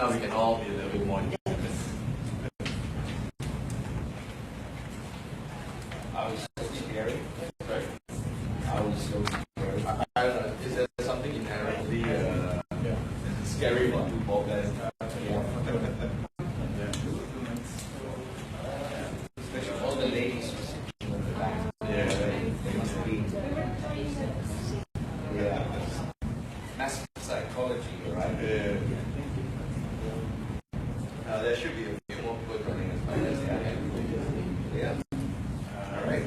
now we can all be a little bit more intimate. I was so scary. Sorry? I was so scary. I don't know, is there something inherently scary about two ball guys? Especially all the ladies were sitting on the back. They must be. Yeah. Massive psychology, right? There should be a few more people joining us by this time. Yeah. All right.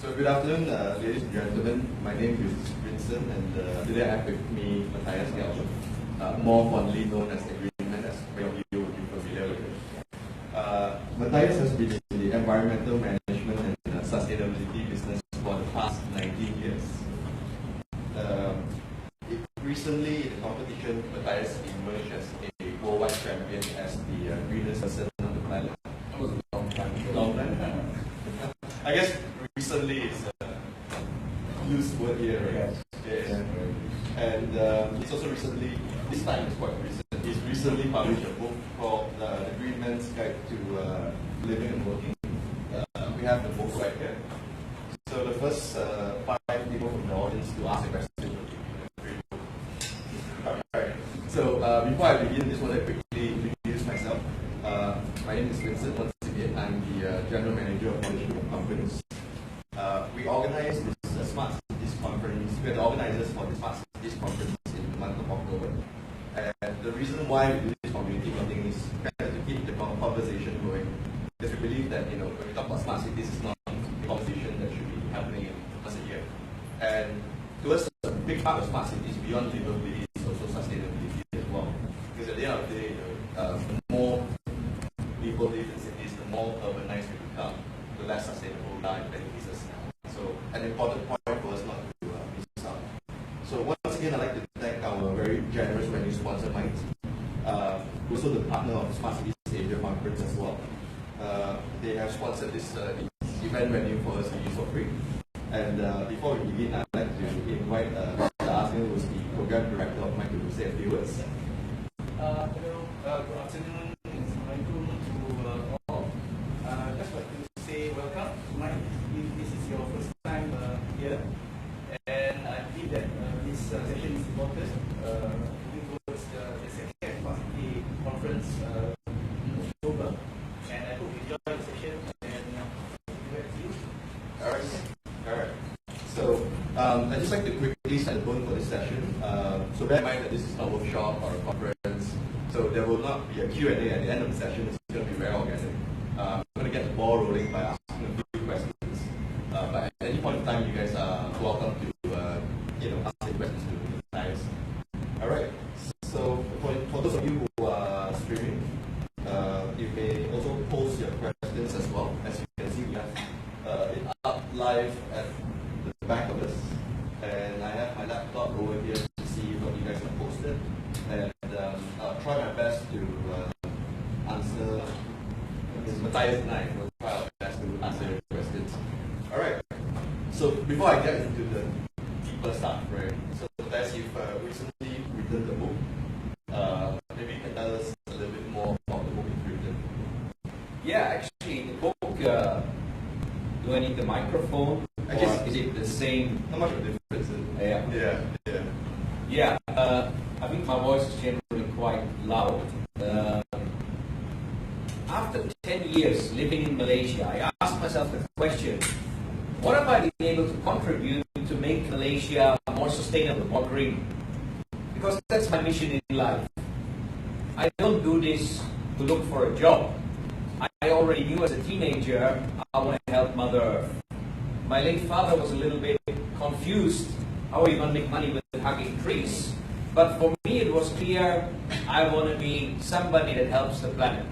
So good afternoon, ladies and gentlemen. My name is Vincent, and today I have with me Matthias Gelber, more fondly known as the Green Man, as many of you will be familiar with him. Matthias has been in the environmental management and sustainability business for the past 19 years. Recently, in the competition, Matthias emerged as a worldwide champion as the greenest person on the planet. That was a long time ago. Long time. I guess recently is a loose word here, right? Yes. And he's also recently, this time is quite recent, he's recently published a book called The Green Man's Guide to Living and Working. We have the book right here. So the first 5 people from the audience to ask a question. Alright. So before I begin, just want to quickly introduce myself. My name is Vincent. Once again, I'm the General Manager of Partnership of Companies. We organize this Smart Cities Conference. We're the organizers for the Smart Cities Conference in the month of October. And the reason why we do this community meeting is kind of to keep the conversation going. Because we believe that when we talk about smart cities, it's not a conversation that should be happening once a year. And to us, a big part of smart cities beyond livability is also sustainability as well. Because at the end of the day, the more people live in cities, the more urbanized we become, the less sustainable life benefits us. So an important point for us not to miss out. So once again, I'd like to thank our very generous venue sponsor, Minds, also the partner of Smart Cities Asia Conference as well. They have sponsored this event venue for us to use for free. And before we begin, I'd like to invite Mr. Asmin, who is the Program Director of Mike, to say a few words. Hello, good afternoon. Assalamualaikum to all. Just like to say welcome to Mike. If this is your first time here, and I believe that this session is important moving towards the second Capacity Conference in October. And I hope you enjoy the session and back to you. Alright. So I'd just like to quickly set the tone for this session. So bear in mind that this is not a workshop or a conference. So there will not be a Q&A at the end of the session. It's going to be very organic. I'm going to get the ball rolling by asking a few questions. But at any point in time, you guys are welcome to ask any questions to Matthias. Alright. So for those of you who are streaming, you may also post your questions as well. As you can see, we have it up live at the back of us. And I have my laptop over here to see what you guys have posted. And I'll try my best to answer. Matthias and I will try our best to answer your questions. Alright. So before I get into the deeper stuff, right? So Matthias, you've recently written the book. Maybe you can tell us a little bit more about the book you've written. Yeah, actually, the book, do I need the microphone? I guess, is it the same? How much of a difference is it? Yeah. I think my voice is generally quite loud. After 10 years living in Malaysia, I asked myself the question, what have I been able to contribute to make Malaysia more sustainable, more green? Because that's my mission in life. I don't do this to look for a job. I already knew as a teenager I want to help Mother Earth. My late father was a little bit confused. How are you going to make money with hugging trees? But for me it was clear I want to be somebody that helps the planet.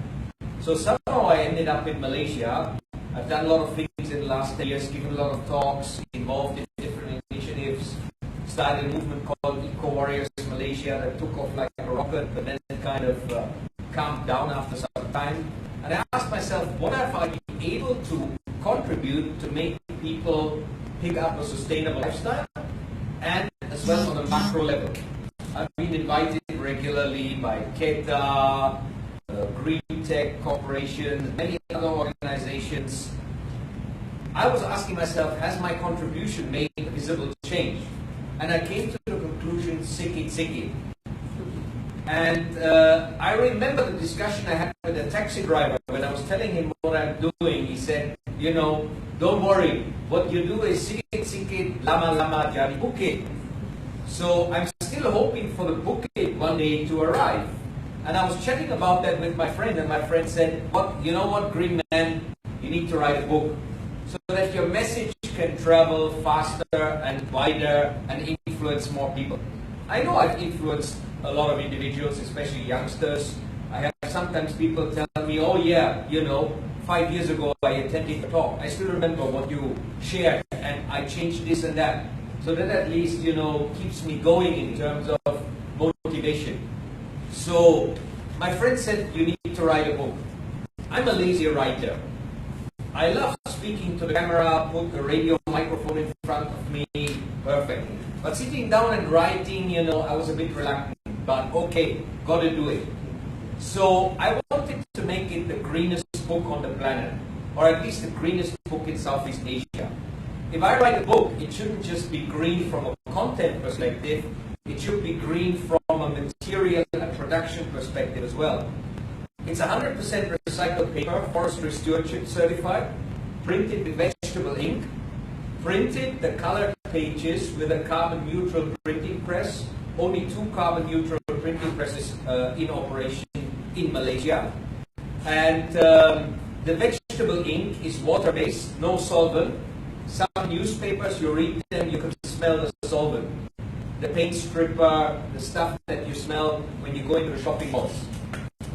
So somehow I ended up in Malaysia. I've done a lot of things in the last 10 years, given a lot of talks, involved in different initiatives, started a movement called Eco Warriors Malaysia that took off like a rocket, but then kind of calmed down after some time. And I asked myself, what have I been able to contribute to make people pick up a sustainable lifestyle and as well on a macro level. I've been invited regularly by KETA, Green Tech Corporation, many other organizations. I was asking myself, has my contribution made a visible change? And I came to the conclusion, sikit. And I remember the discussion I had with a taxi driver when I was telling him what I'm doing. He said, you know, don't worry, what you do is sikit, lama, jadi bukit. So I'm still hoping for the bukit one day to arrive. And I was chatting about that with my friend, and my friend said, you know what, Green Man, you need to write a book so that your message can travel faster and wider and influence more people. I know I've influenced a lot of individuals, especially youngsters. I have sometimes people tell me, oh yeah, you know, 5 years ago I attended a talk. I still remember what you shared and I changed this and that. So that at least, you know, keeps me going in terms of motivation. So my friend said, you need to write a book. I'm a lazy writer. I love speaking to the camera, put a radio microphone in front of me, perfect. But sitting down and writing, you know, I was a bit reluctant. But okay, gotta do it. So I wanted to make it the greenest book on the planet, or at least the greenest book in Southeast Asia. If I write a book, it shouldn't just be green from a content perspective, it should be green from a material and production perspective as well. It's 100% recycled paper, forestry stewardship certified, printed with vegetable ink, printed the colored pages with a carbon neutral printing press. Only 2 carbon neutral printing presses in operation in Malaysia. And the vegetable ink is water-based, no solvent. Some newspapers, you read them, you can smell the solvent. The paint stripper, the stuff that you smell when you go into the shopping malls,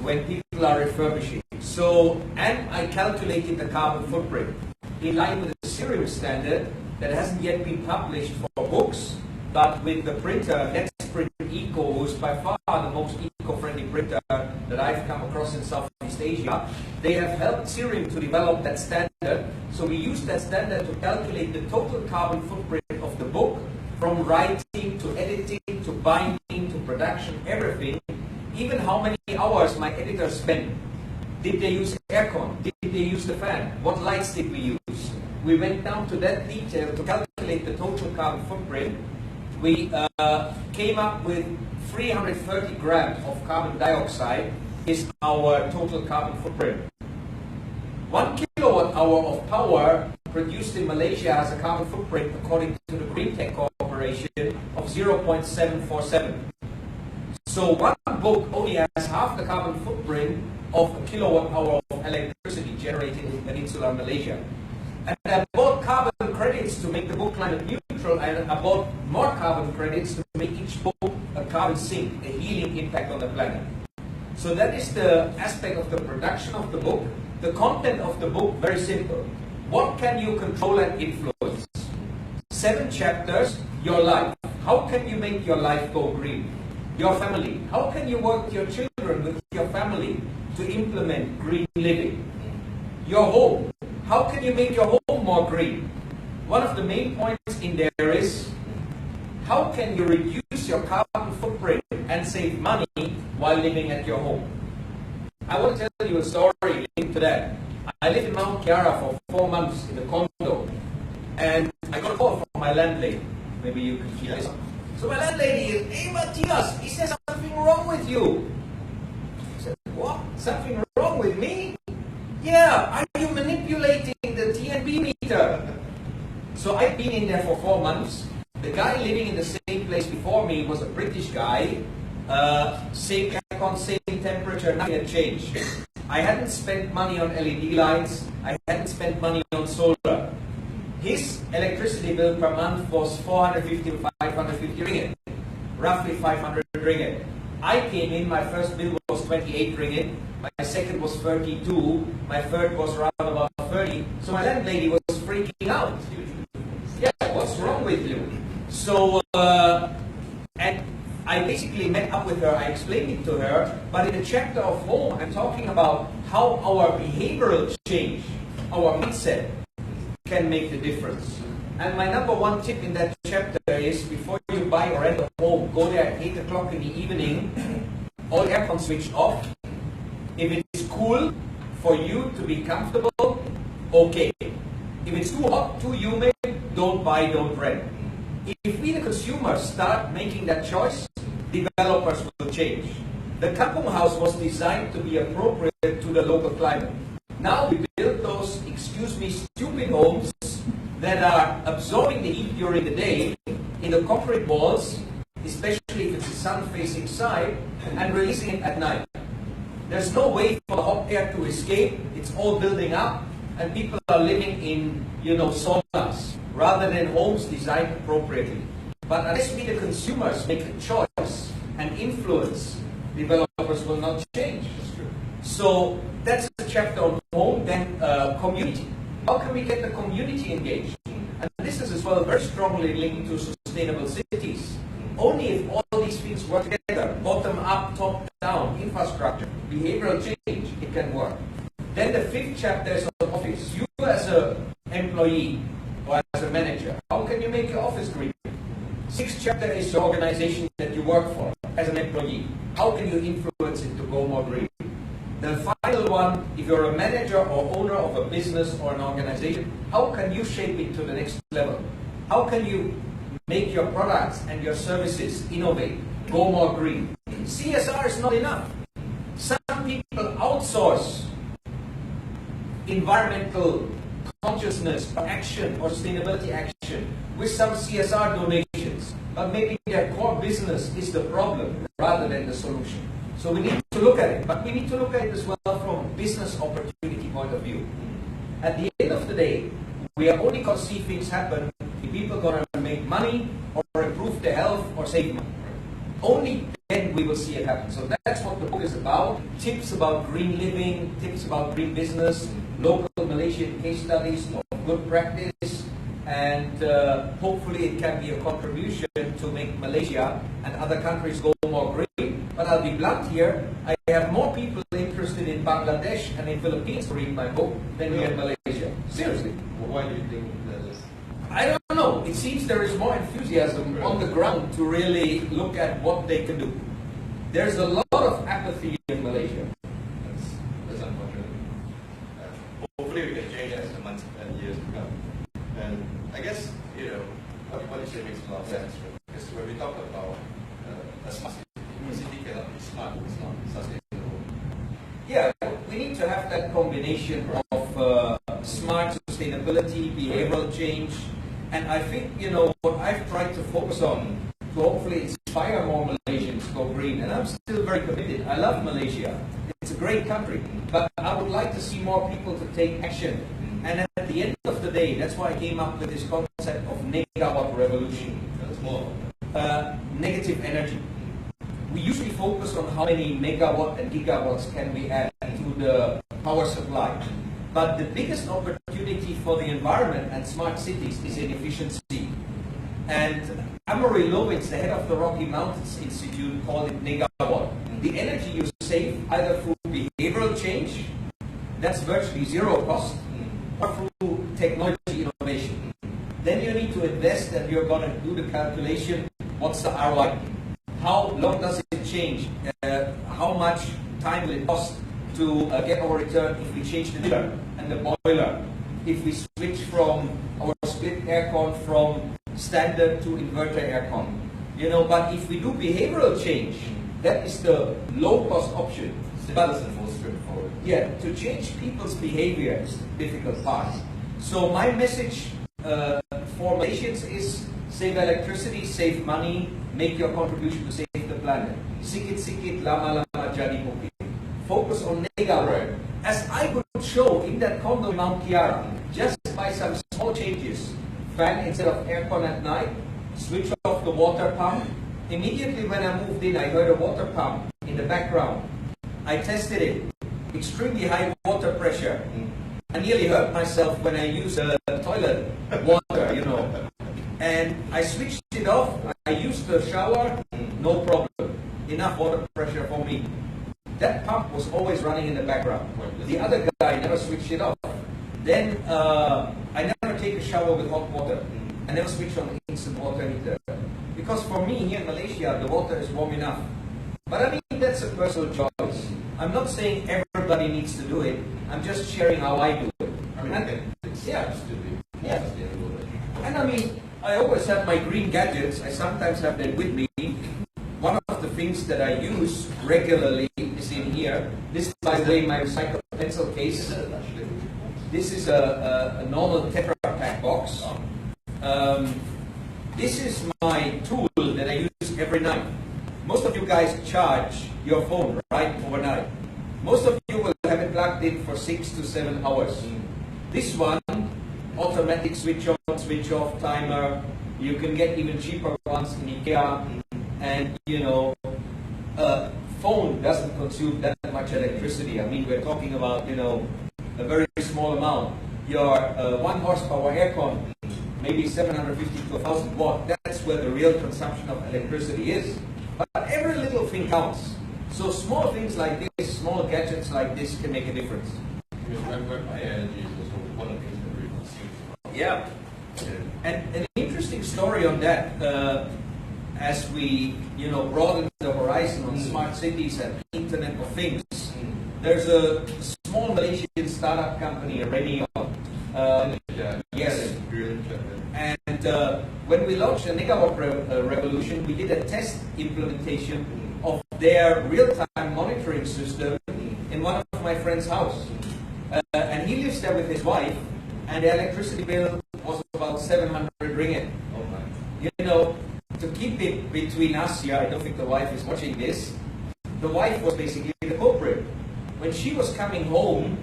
when people are refurbishing. So, and I calculated the carbon footprint in line with the Cerium standard that hasn't yet been published for books, but with the printer, Netsprint Eco, who is by far the most eco-friendly printer that I've come across in Southeast Asia, they have helped Cerium to develop that standard. So we use that standard to calculate the total carbon footprint of the book, from writing to editing to binding to production, everything. Even how many hours my editors spent. Did they use aircon? Did they use the fan? What lights did we use? We went down to that detail to calculate the total carbon footprint. We came up with 330 grams of carbon dioxide is our total carbon footprint. 1 kilowatt hour of power produced in Malaysia has a carbon footprint, according to the Green Tech Corporation, of 0.747. So one book only has half the carbon footprint of a kilowatt hour of electricity generated in Peninsular Malaysia. And I bought carbon credits to make the book climate neutral, and I bought more carbon credits to make each book a carbon sink, a healing impact on the planet. So that is the aspect of the production of the book. The content of the book, very simple. What can you control and influence? 7 chapters, your life. How can you make your life go green? Your family. How can you work with your children, with your family, to implement green living? Your home. How can you make your home more green? One of the main points in there is, how can you reduce your carbon footprint and save money while living at your home? I want to tell you a story linked to that. I lived in Mount Kiara for 4 months in a condo, and I got a call from my landlady. Maybe you can hear this. So my landlady is, hey Matthias, is there something wrong with you? I said, what? Something wrong with me? Yeah, are you manipulating the TNB meter? So I've been in there for 4 months. The guy living in the same place before me was a British guy. Same aircon, same temperature, nothing had changed. I hadn't spent money on LED lights. I hadn't spent money on solar. His electricity bill per month was 450 to 550 ringgit, roughly 500 ringgit. I came in, my first bill was 28 ringgit, my second was 32, my third was around about 30. So my landlady was freaking out. Yeah, what's wrong with you? So, and I basically met up with her, I explained it to her, but in the chapter of home, I'm talking about how our behavioral change, our mindset, can make the difference. And my number one tip in that chapter is, before you buy or rent a home, go there at 8 o'clock in the evening, all aircon switched off. If it's cool for you to be comfortable, okay. If it's too hot, too humid, don't buy, don't rent. If we, the consumers, start making that choice, developers will change. The kampung house was designed to be appropriate to the local climate. Now we build those, excuse me, stupid homes that are absorbing the heat during the day in the concrete walls, especially if it's a sun-facing side, and releasing it at night. There's no way for the hot air to escape. It's all building up, and people are living in, saunas, rather than homes designed appropriately. But unless we, the consumers, make a choice and influence, developers will not change. So that's the chapter on home. Then community. How can we get the community engaged? And this is as well very strongly linked to sustainable cities. Only if all these things work together, bottom up, top down, infrastructure, behavioral change, it can work. Then the fifth chapter is on office. You as an employee or as a manager, how can you make your office green? Sixth chapter is the organization that you work for as an employee. How can you influence it to go more green? The final one, if you're a manager or owner of a business or an organization, how can you shape it to the next level? How can you make your products and your services innovate, go more green? CSR is not enough. Some people outsource environmental consciousness or action or sustainability action with some CSR donations, but maybe their core business is the problem rather than the solution. So we need to look at it, but we need to look at it as well from a business opportunity point of view. At the end of the day, we are only going to see things happen if people are going to make money or improve their health or save money. Only then we will see it happen. So that's what the book is about. Tips about green living, tips about green business, local Malaysian case studies of good practice, and hopefully it can be a contribution to make Malaysia and other countries go more green. But I'll be blunt here, I have more people interested in Bangladesh and in Philippines to read my book than here in Malaysia. Seriously. Why do you think that is? I don't know. It seems there is more enthusiasm on the ground to really look at what they can do. There's a lot of apathy in Malaysia. That's unfortunate. Hopefully we can change as the months and years to come. And I guess, what you say makes a lot of sense. Because when we talk about a smart city, a city cannot be smart, it's not sustainable. Yeah, we need to have that combination of smart sustainability, behavioral change, and I think, what I've tried to focus on to hopefully inspire more Malaysians to go green, and I'm still very committed. I love Malaysia. It's a great country, but I would like to see more people to take action. And at the end of the day, that's why I came up with this concept of negawatt revolution. That's more. Negative energy. We usually focus on how many megawatt and gigawatts can we add to the power supply. But the biggest opportunity for the environment and smart cities is in efficiency. And Amory Lovitz, the head of the Rocky Mountains Institute, called it negawatt. The energy you save either through behavioral change, that's virtually zero cost, or through technology innovation. Then you need to invest, and you're going to do the calculation, what's the ROI? How long does it change? How much time will it cost to get our return if we change the chiller and the boiler? If we switch from our split aircon from standard to inverter aircon? But if we do behavioral change, that is the low-cost option. But yeah, to change people's behavior is the difficult part. So my message for Malaysians is save electricity, save money, make your contribution to save the planet. Sikit-sikit, lama-lama jadi bukit. Focus on negawatt. As I could show in that condo in Mount Kiara, just by some small changes, fan instead of aircon at night, switch off the water pump. Immediately when I moved in, I heard a water pump in the background. I tested it. Extremely high water pressure. I nearly hurt myself when I used the toilet water, And I switched it off. I used the shower, no problem. Enough water pressure for me. That pump was always running in the background. The other guy never switched it off. Then I never take a shower with hot water. I never switch on the instant water heater. Because for me, here in Malaysia, the water is warm enough. But I mean, that's a personal choice. I'm not saying everybody needs to do it. I'm just sharing how I do it. I mean, yeah. Yeah. And I mean, I always have my green gadgets. I sometimes have them with me. One of the things that I use regularly is in here. This is, by the way, my recycled pencil case. This is a normal Tetra Pak box. This is my tool that I use every night. Most of you guys charge your phone, right, overnight. Most of you will have it plugged in for 6 to 7 hours. This one, automatic switch on, switch off timer. You can get even cheaper ones in IKEA. And, you know, phone doesn't consume that much electricity. I mean, we're talking about, you know, a very small amount. Your 1 horsepower aircon, maybe 750 to 1,000 watt. That's where the real consumption of electricity is. But every little thing counts. So small things like this, small gadgets like this can make a difference. My energy is also one of the things that we consume. Yeah. And an interesting story on that, as we, you know, broaden the horizon on smart cities and Internet of Things. There's a small Malaysian startup company, Renion. Yes. And when we launched the Megawatt Revolution, we did a test implementation of their real-time monitoring system in one of my friend's house. And he lives there with his wife, and the electricity bill was about 700 ringgit. Oh my. You know, to keep it between us here, I don't think the wife is watching this, the wife was basically the culprit. When she was coming home,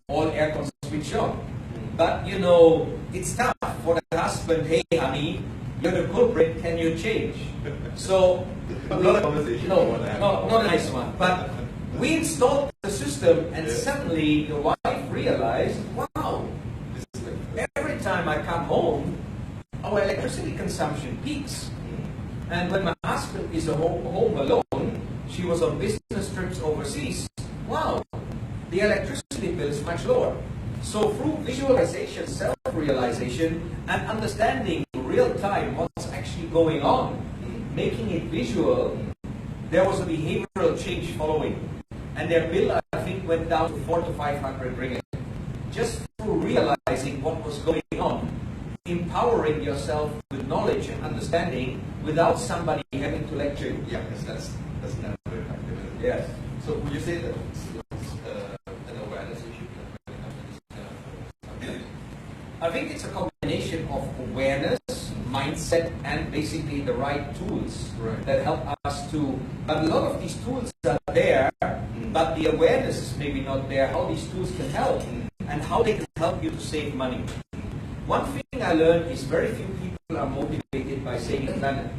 all aircon switched on. But you know, it's tough for the husband, hey honey, you're the culprit, can you change? So, not a conversation. No, not a nice one. But we installed the system and suddenly the wife realized, wow, every time I come home, our electricity consumption peaks. And when my husband is home alone, she was on business trips overseas, wow, the electricity bill is much lower. So through visualization, self-realization, and understanding real-time what's actually going on, making it visual, there was a behavioral change following. And their bill, I think, went down to 400 to 500 ringgit. Just through realizing what was going on, empowering yourself with knowledge and understanding without somebody having to lecture you. Yeah, that's never effective. Yes. So would you say that it's an awareness issue when it comes to this I think it's a combination of awareness, mindset, and basically the right tools that help us to. But a lot of these tools are there, but the awareness is maybe not there. How these tools can help and how they can help you to save money. One thing I learned is very few people are motivated by saving the planet.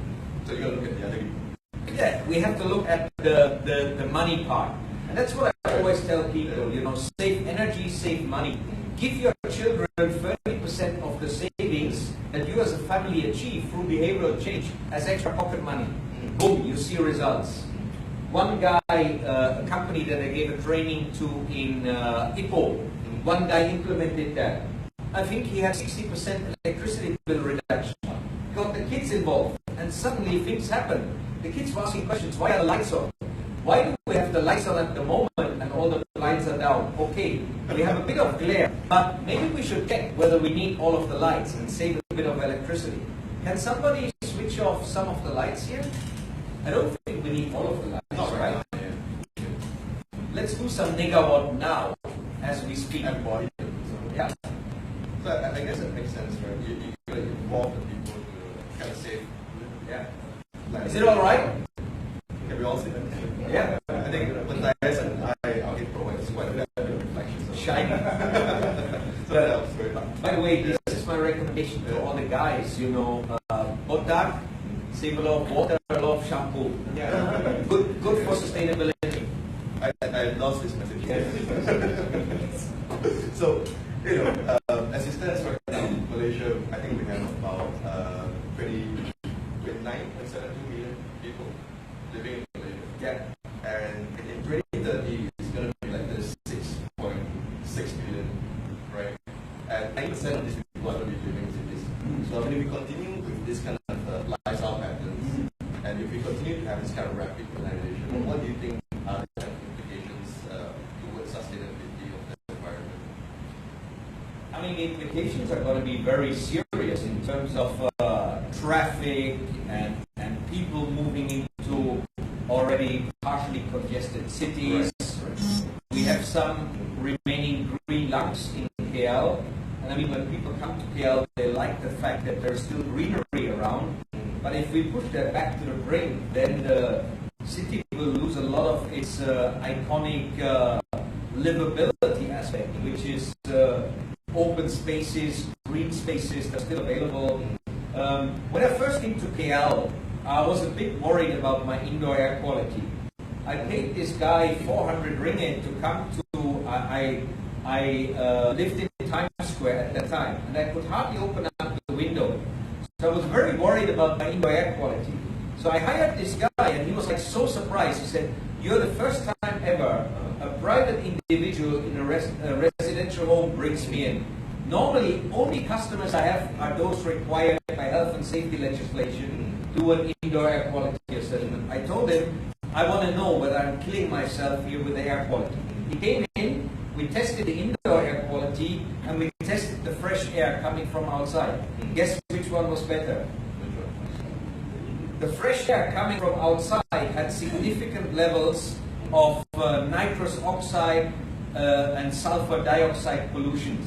So you got to look at the other people. Yeah, we have to look at the money part. And that's what I always tell people, you know, save energy, save money. Give your children 30% of the savings that you as a family achieve through behavioral change as extra pocket money. Boom, you see results. One guy, a company that I gave a training to in Ipoh, one guy implemented that. I think he had 60% electricity bill reduction. Got the kids involved, and suddenly things happen. The kids were asking questions, why are the lights on? Why do we have the lights on at the moment and all the lights are down? Okay, we have a bit of glare, but maybe we should check whether we need all of the lights and save a bit of electricity. Can somebody switch off some of the lights here? I don't think we need all of the lights, right? Let's do some megawatt now as we speak. Yeah. So I guess it makes sense, right? You got to involve the people to kind of save. Yeah. Like, Is it all right? Can we all see that? Yeah. I think Matthias and our kid provides quite a bit of reflection. So. Shiny. So that helps very much. By the way, this is my recommendation to all the guys, you know, botak, save a lot of water, a lot of shampoo. Yeah. Good for sustainability. I lost this message. So, you know, as it stands right now, Malaysia, I think we have about 29.72 million people living in Malaysia. Yeah. And in 2030, it's going to be like this 6.6 billion, right? And 9% of these people are going to be living in cities. So So I mean, if we continue with this kind of lifestyle patterns, and if we continue to have this kind of rapid urbanization, what do you think are the kind of implications towards sustainability of the environment? I mean, the implications are going to be very serious in terms of traffic and people moving into already partially congested cities. Right. We have some remaining green lungs in KL. And I mean, when people come to KL, they like the fact that there's still greenery around. But if we push that back to the brink, then the city will lose a lot of its iconic livability aspect, which is open spaces, green spaces that are still available. When I first came to KL, I was a bit worried about my indoor air quality. I paid this guy 400 ringgit to come to, I lived in Times Square at that time, and I could hardly open up the window. So I was very worried about my indoor air quality. So I hired this guy, and he was like so surprised. He said, "You're the first time ever a private individual in a residential home brings me in. Normally, only customers I have are those required by health and safety legislation to do an indoor air quality assessment." I told him, I want to know whether I'm killing myself here with the air quality. He came in, we tested the indoor air quality, and we tested the fresh air coming from outside. Guess which one was better? The fresh air coming from outside had significant levels of nitrous oxide and sulfur dioxide pollutions.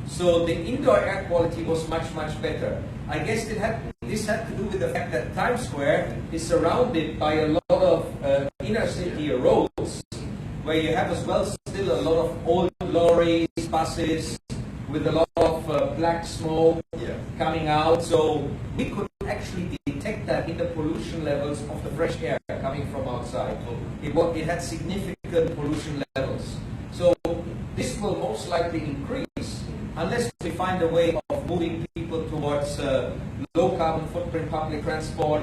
So the indoor air quality was much, much better. I guess this had to do with the fact that Times Square is surrounded by a lot of inner city roads, where you have as well still a lot of old lorries, buses, with a lot of black smoke coming out. So we could actually detect that in the pollution levels of the fresh air coming from outside. It had significant pollution levels. So this will most likely increase unless we find a way of moving people towards low carbon footprint public transport,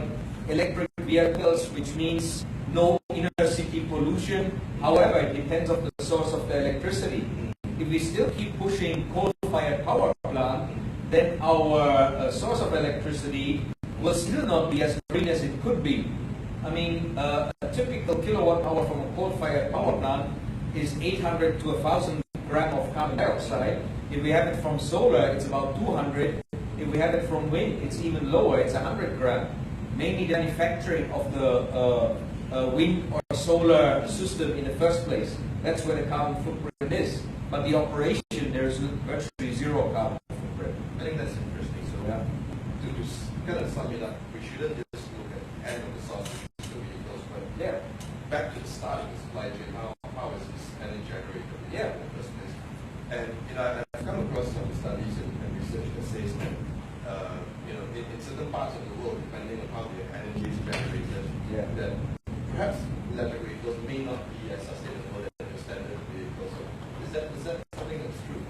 electric vehicles, which means no inner city pollution. However, it depends on the source of the electricity. If we still keep pushing coal-fired power plant, then our source of electricity will still not be as green as it could be. I mean, a typical kilowatt hour from a coal-fired power plant is 800 to 1,000 grams of carbon dioxide. If we have it from solar, it's about 200. If we have it from wind, it's even lower, it's 100 grams. Mainly the manufacturing of the wind or solar system in the first place. That's where the carbon footprint is. But the operation, there is virtually zero carbon footprint. I think that's interesting. So to kind of sum it up, we shouldn't just look at the end of the source of the vehicles, but back to the start of the supply chain. How is this energy generated in the first place? And I've come across some studies and research that says that in certain parts of the world, depending on how the energy is generated, that perhaps electric vehicles may not be as sustainable as the standard vehicles. So is that something that's true?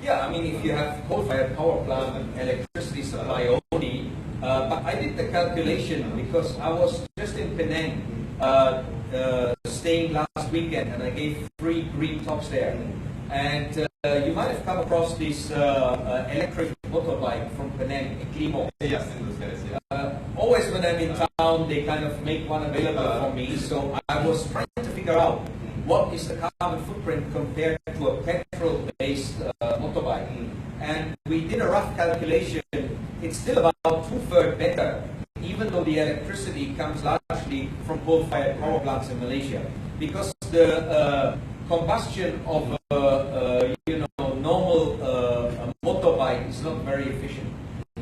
Yeah, I mean, if you have coal-fired power plant and electricity supply only, but I did the calculation because I was just in Penang staying last weekend, and I gave 3 green tops there. And you might have come across this electric motorbike from Penang, Klimo. Yes, in those guys, Always when I'm in town, they kind of make one available for me. So I was trying to figure out what is the carbon footprint compared to a petrol-based motorbike. And we did a rough calculation. It's still about 2/3 better, even though the electricity comes largely from coal-fired power plants in Malaysia. Because the combustion of normal motorbike is not very efficient.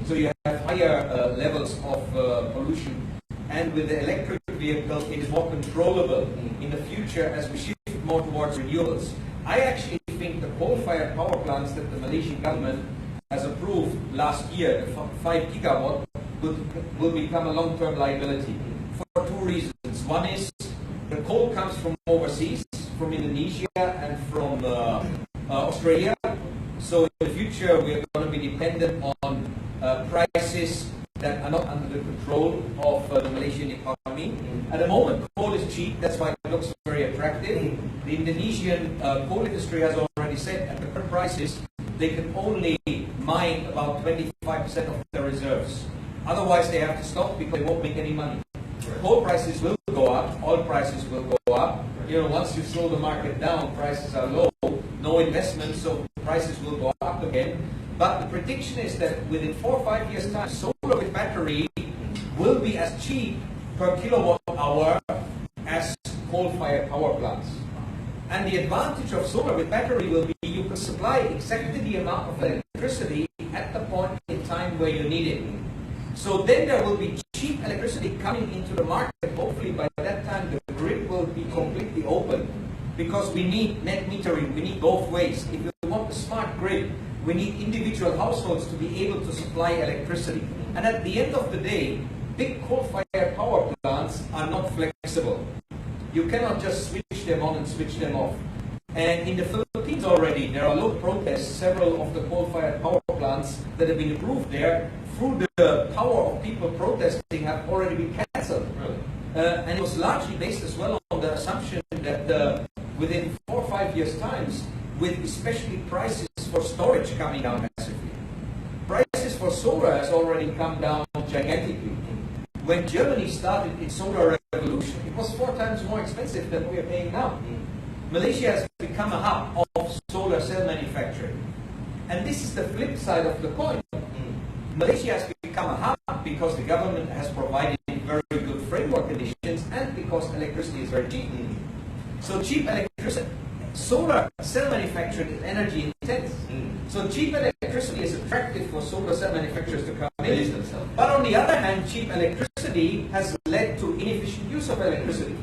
So you have higher levels of pollution. And with the electric vehicle, it is more controllable in the future as we shift more towards renewables. I actually think the coal-fired power plants that the Malaysian government has approved last year, the 5 gigawatt, will become a long-term liability for 2 reasons. One is the coal comes from overseas, from Indonesia and from Australia. So in the future, we are going to be dependent on prices that are not under the control of the Malaysian economy. At the moment, coal is cheap, that's why it looks very attractive. The Indonesian coal industry has already said at the current prices, they can only mine about 25% of their reserves. Otherwise, they have to stop because they won't make any money. Coal prices will go up, oil prices will go up. You know, once you slow the market down, prices are low, no investment, so prices will go up again. But the prediction is that within 4 or 5 years' time, solar with battery will be as cheap per kilowatt hour as coal-fired power plants. And the advantage of solar with battery will be you can supply exactly the amount of electricity at the point in time where you need it. So then there will be cheap electricity coming into the market. Hopefully by that time the grid will be completely open, because we need net metering, we need both ways. If we want a smart grid, we need individual households to be able to supply electricity. And at the end of the day, big coal-fired power plants are not flexible. You cannot just switch them on and switch them off. And in the Philippines already, there are local protests. Several of the coal-fired power plants that have been approved there, through the power of people protesting, have already been cancelled. Really? And it was largely based as well on the assumption that within 4 or 5 years' times, with especially prices for storage coming down massively, prices for solar has already come down gigantically. When Germany started its solar revolution, it was 4 times more expensive than we are paying now. Malaysia has become a hub of solar cell manufacturing. And this is the flip side of the coin. Malaysia has become a hub because the government has provided very good framework conditions and because electricity is very cheap. So cheap electricity, solar cell manufacturing is energy intense. So cheap electricity is attractive for solar cell manufacturers to come in. But on the other hand, cheap electricity has led to inefficient use of electricity.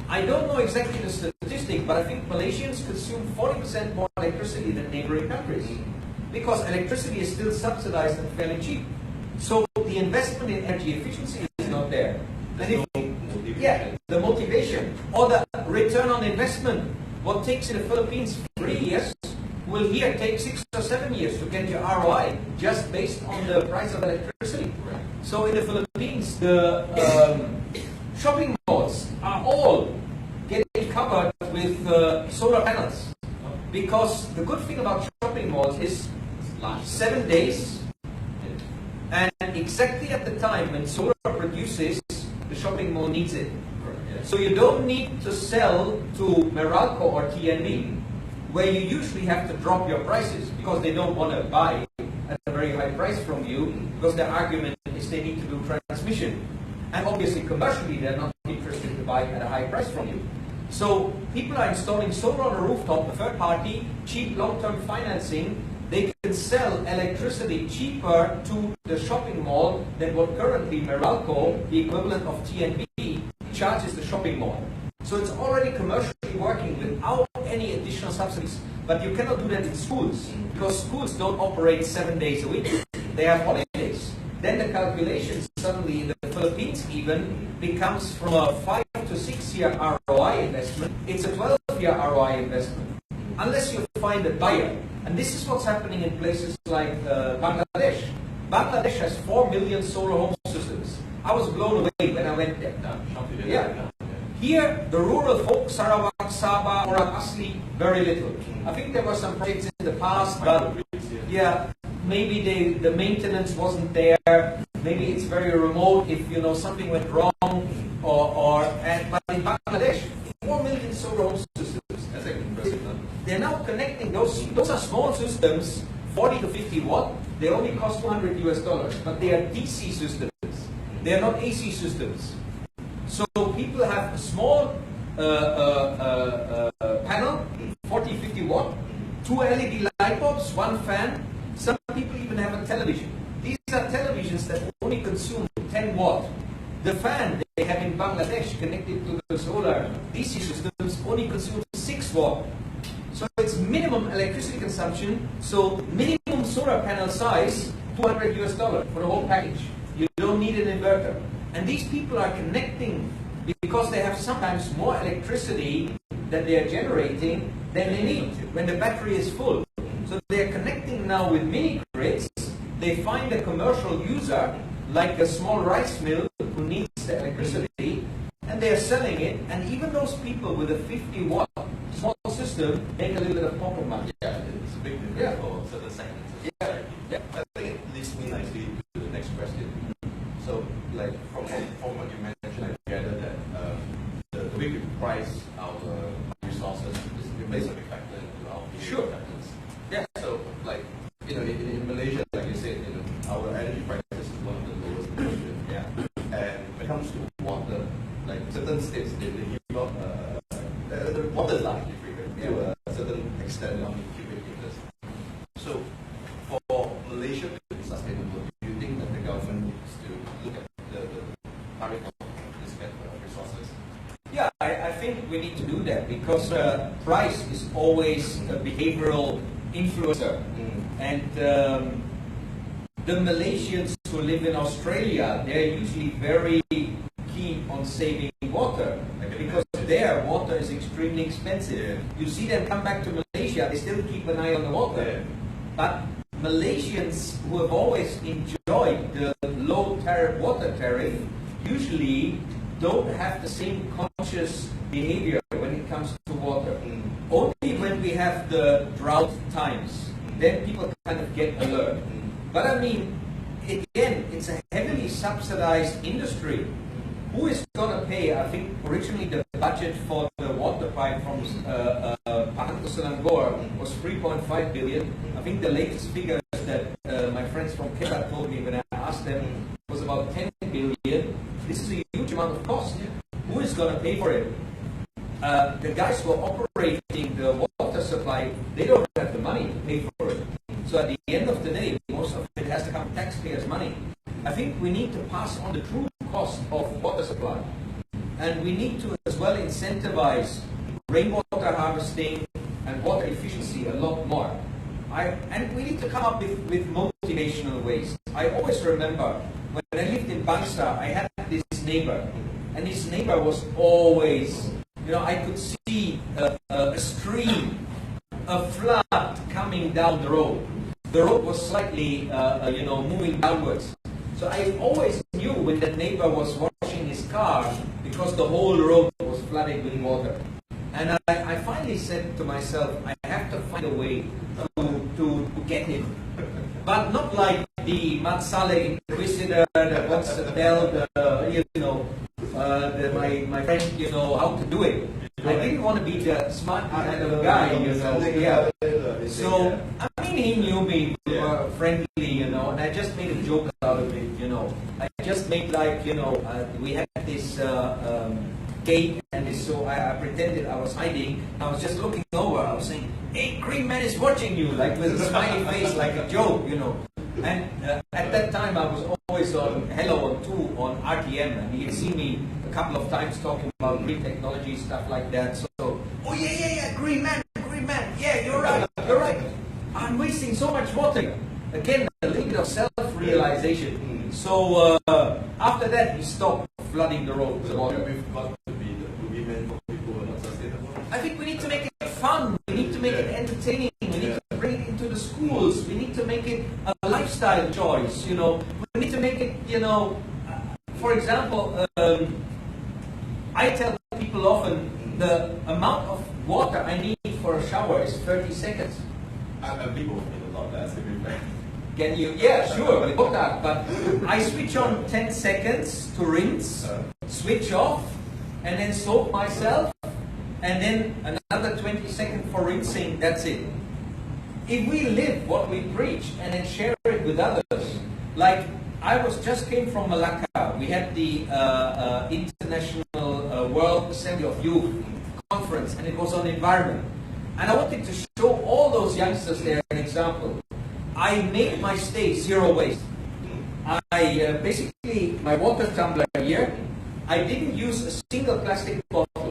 I don't know exactly the statistic, but I think Malaysians consume 40% more electricity than neighboring countries, because electricity is still subsidized and fairly cheap. So the investment in energy efficiency is not there. And the motivation or the return on investment, what takes in the Philippines 3 years, will here take 6 or 7 years to get your ROI, just based on the price of electricity. So in the Philippines, the shopping malls are all getting covered with solar panels, because the good thing about shopping malls is 7 days, and exactly at the time when solar produces, the shopping mall needs it. So you don't need to sell to Meralco or TNB, where you usually have to drop your prices because they don't want to buy at a very high price from you, because their argument is they need to do transmission. And obviously commercially they're not interested to buy at a high price from you. So people are installing solar on the rooftop, a third party, cheap long-term financing. They can sell electricity cheaper to the shopping mall than what currently Meralco, the equivalent of TNB, charges the shopping mall. So it's already commercially working without any additional subsidies. But you cannot do that in schools, because schools don't operate 7 days a week. They have holidays. Then the calculation suddenly in the Philippines even becomes from a 5 to 6 year ROI investment, it's a 12-year ROI investment, unless you find a buyer. And this is what's happening in places like Bangladesh. Bangladesh has 4 million solar home systems. I was blown away when I went there. Yeah. Here, the rural folk, Sarawak, Sabah, Orang Asli, very little. I think there were some projects in the past, but yeah, maybe the maintenance wasn't there. Maybe it's very remote if something went wrong, but in Bangladesh, 4 million solar home systems. That's like impressive. They're now connecting those are small systems, 40 to 50 watt. They only cost $200 US, but they are DC systems. They are not AC systems. So people have a small panel, 40, 50 watt, 2 LED light bulbs, 1 fan. Some people even have a television. These are televisions that only consume 10 watt. The fan they have in Bangladesh connected to the solar DC systems only consumes 6 watt. So it's minimum electricity consumption, so minimum solar panel size, $200 US for the whole package. You don't need an inverter. And these people are connecting because they have sometimes more electricity that they are generating than they need when the battery is full. So they are connecting now with mini grids. They find a commercial user, like a small rice mill who needs the electricity, and they are selling it. And even those people with a 50 watt small system make a little bit of pocket money. Yeah, it's a big difference for certain segments. Yeah. Sure. happens. Yeah. So, like, in Malaysia, like you said, our energy prices is one of the lowest in Asia. Yeah. And when it comes to water, like certain states, they give up, the water is largely free to a certain extent, how many cubic meters. So, for Malaysia to be sustainable, do you think that the government needs to look at the tariff of this kind of resources? Yeah, I think we need to do that because price is always a behavioral influencer. And the Malaysians who live in Australia, they're usually very keen on saving water because their water is extremely expensive. You see them come back to Malaysia, they still keep an eye on the water. But Malaysians who have always enjoyed the low tariff water tariff usually don't have the same conscious behavior when it comes to water. Only when we have the drought times, then people kind of get alert. But I mean, again, it's a heavily subsidized industry. Who is going to pay? I think originally the budget for the water pipe from Pahang to Selangor was 3.5 billion. I think the latest figures that my friends from Kerat told me when I asked them was about 10 billion. This is a huge amount of cost. Who is going to pay for it? The guys who are operating the water supply, they don't have the money to pay for it. So at the end of the day, most of it has to come taxpayers' money. I think we need to pass on the true cost of water supply. And we need to as well incentivize rainwater harvesting and water efficiency a lot more. And we need to come up with motivational ways. I always remember when I lived in Bangsa, I had this neighbor. And this neighbor was always, I could see a stream, a flood coming down the road. The road was slightly, moving downwards. So I always knew when the neighbor was washing his car because the whole road was flooded with water. And I finally said to myself, I have to find a way to get him. But not like the Matsale Inquisitor that wants to tell my friend, how to do it. I didn't want to be the smart kind of guy, Yeah. So, I mean, he knew me, we were friendly, and I just made a joke out of it, I just made like, we had this gate, and so I pretended I was hiding. I was just looking over. I was saying, "Hey, Green Man is watching you," like with a smiley face, like a joke, And at that time, I was always on Hello on 2 on RTM, and he had seen me a couple of times talking about green technology, stuff like that. So, oh yeah, Green Man, yeah, you're right. I'm wasting so much water. Again, a little bit of self-realization. So after that, he stopped flooding the road with water. We've got to be the boogeyman for people who are not sustainable. I think we need to make it fun. We need to make it entertaining. We need to bring it into the schools. We need to make it a lifestyle choice. We need to make it. For example, I tell people often the amount of water I need for a shower is 30 seconds. People need a lot less, to be fair. Can you? Yeah, sure, but I switch on 10 seconds to rinse, switch off, and then soap myself, and then another 20 seconds for rinsing. That's it. If we live what we preach and then share it with others, like I just came from Malacca. We had the International World Assembly of Youth conference, and it was on environment. And I wanted to show all those youngsters there an example. I made my stay zero waste. I basically, my water tumbler here, I didn't use a single plastic bottle.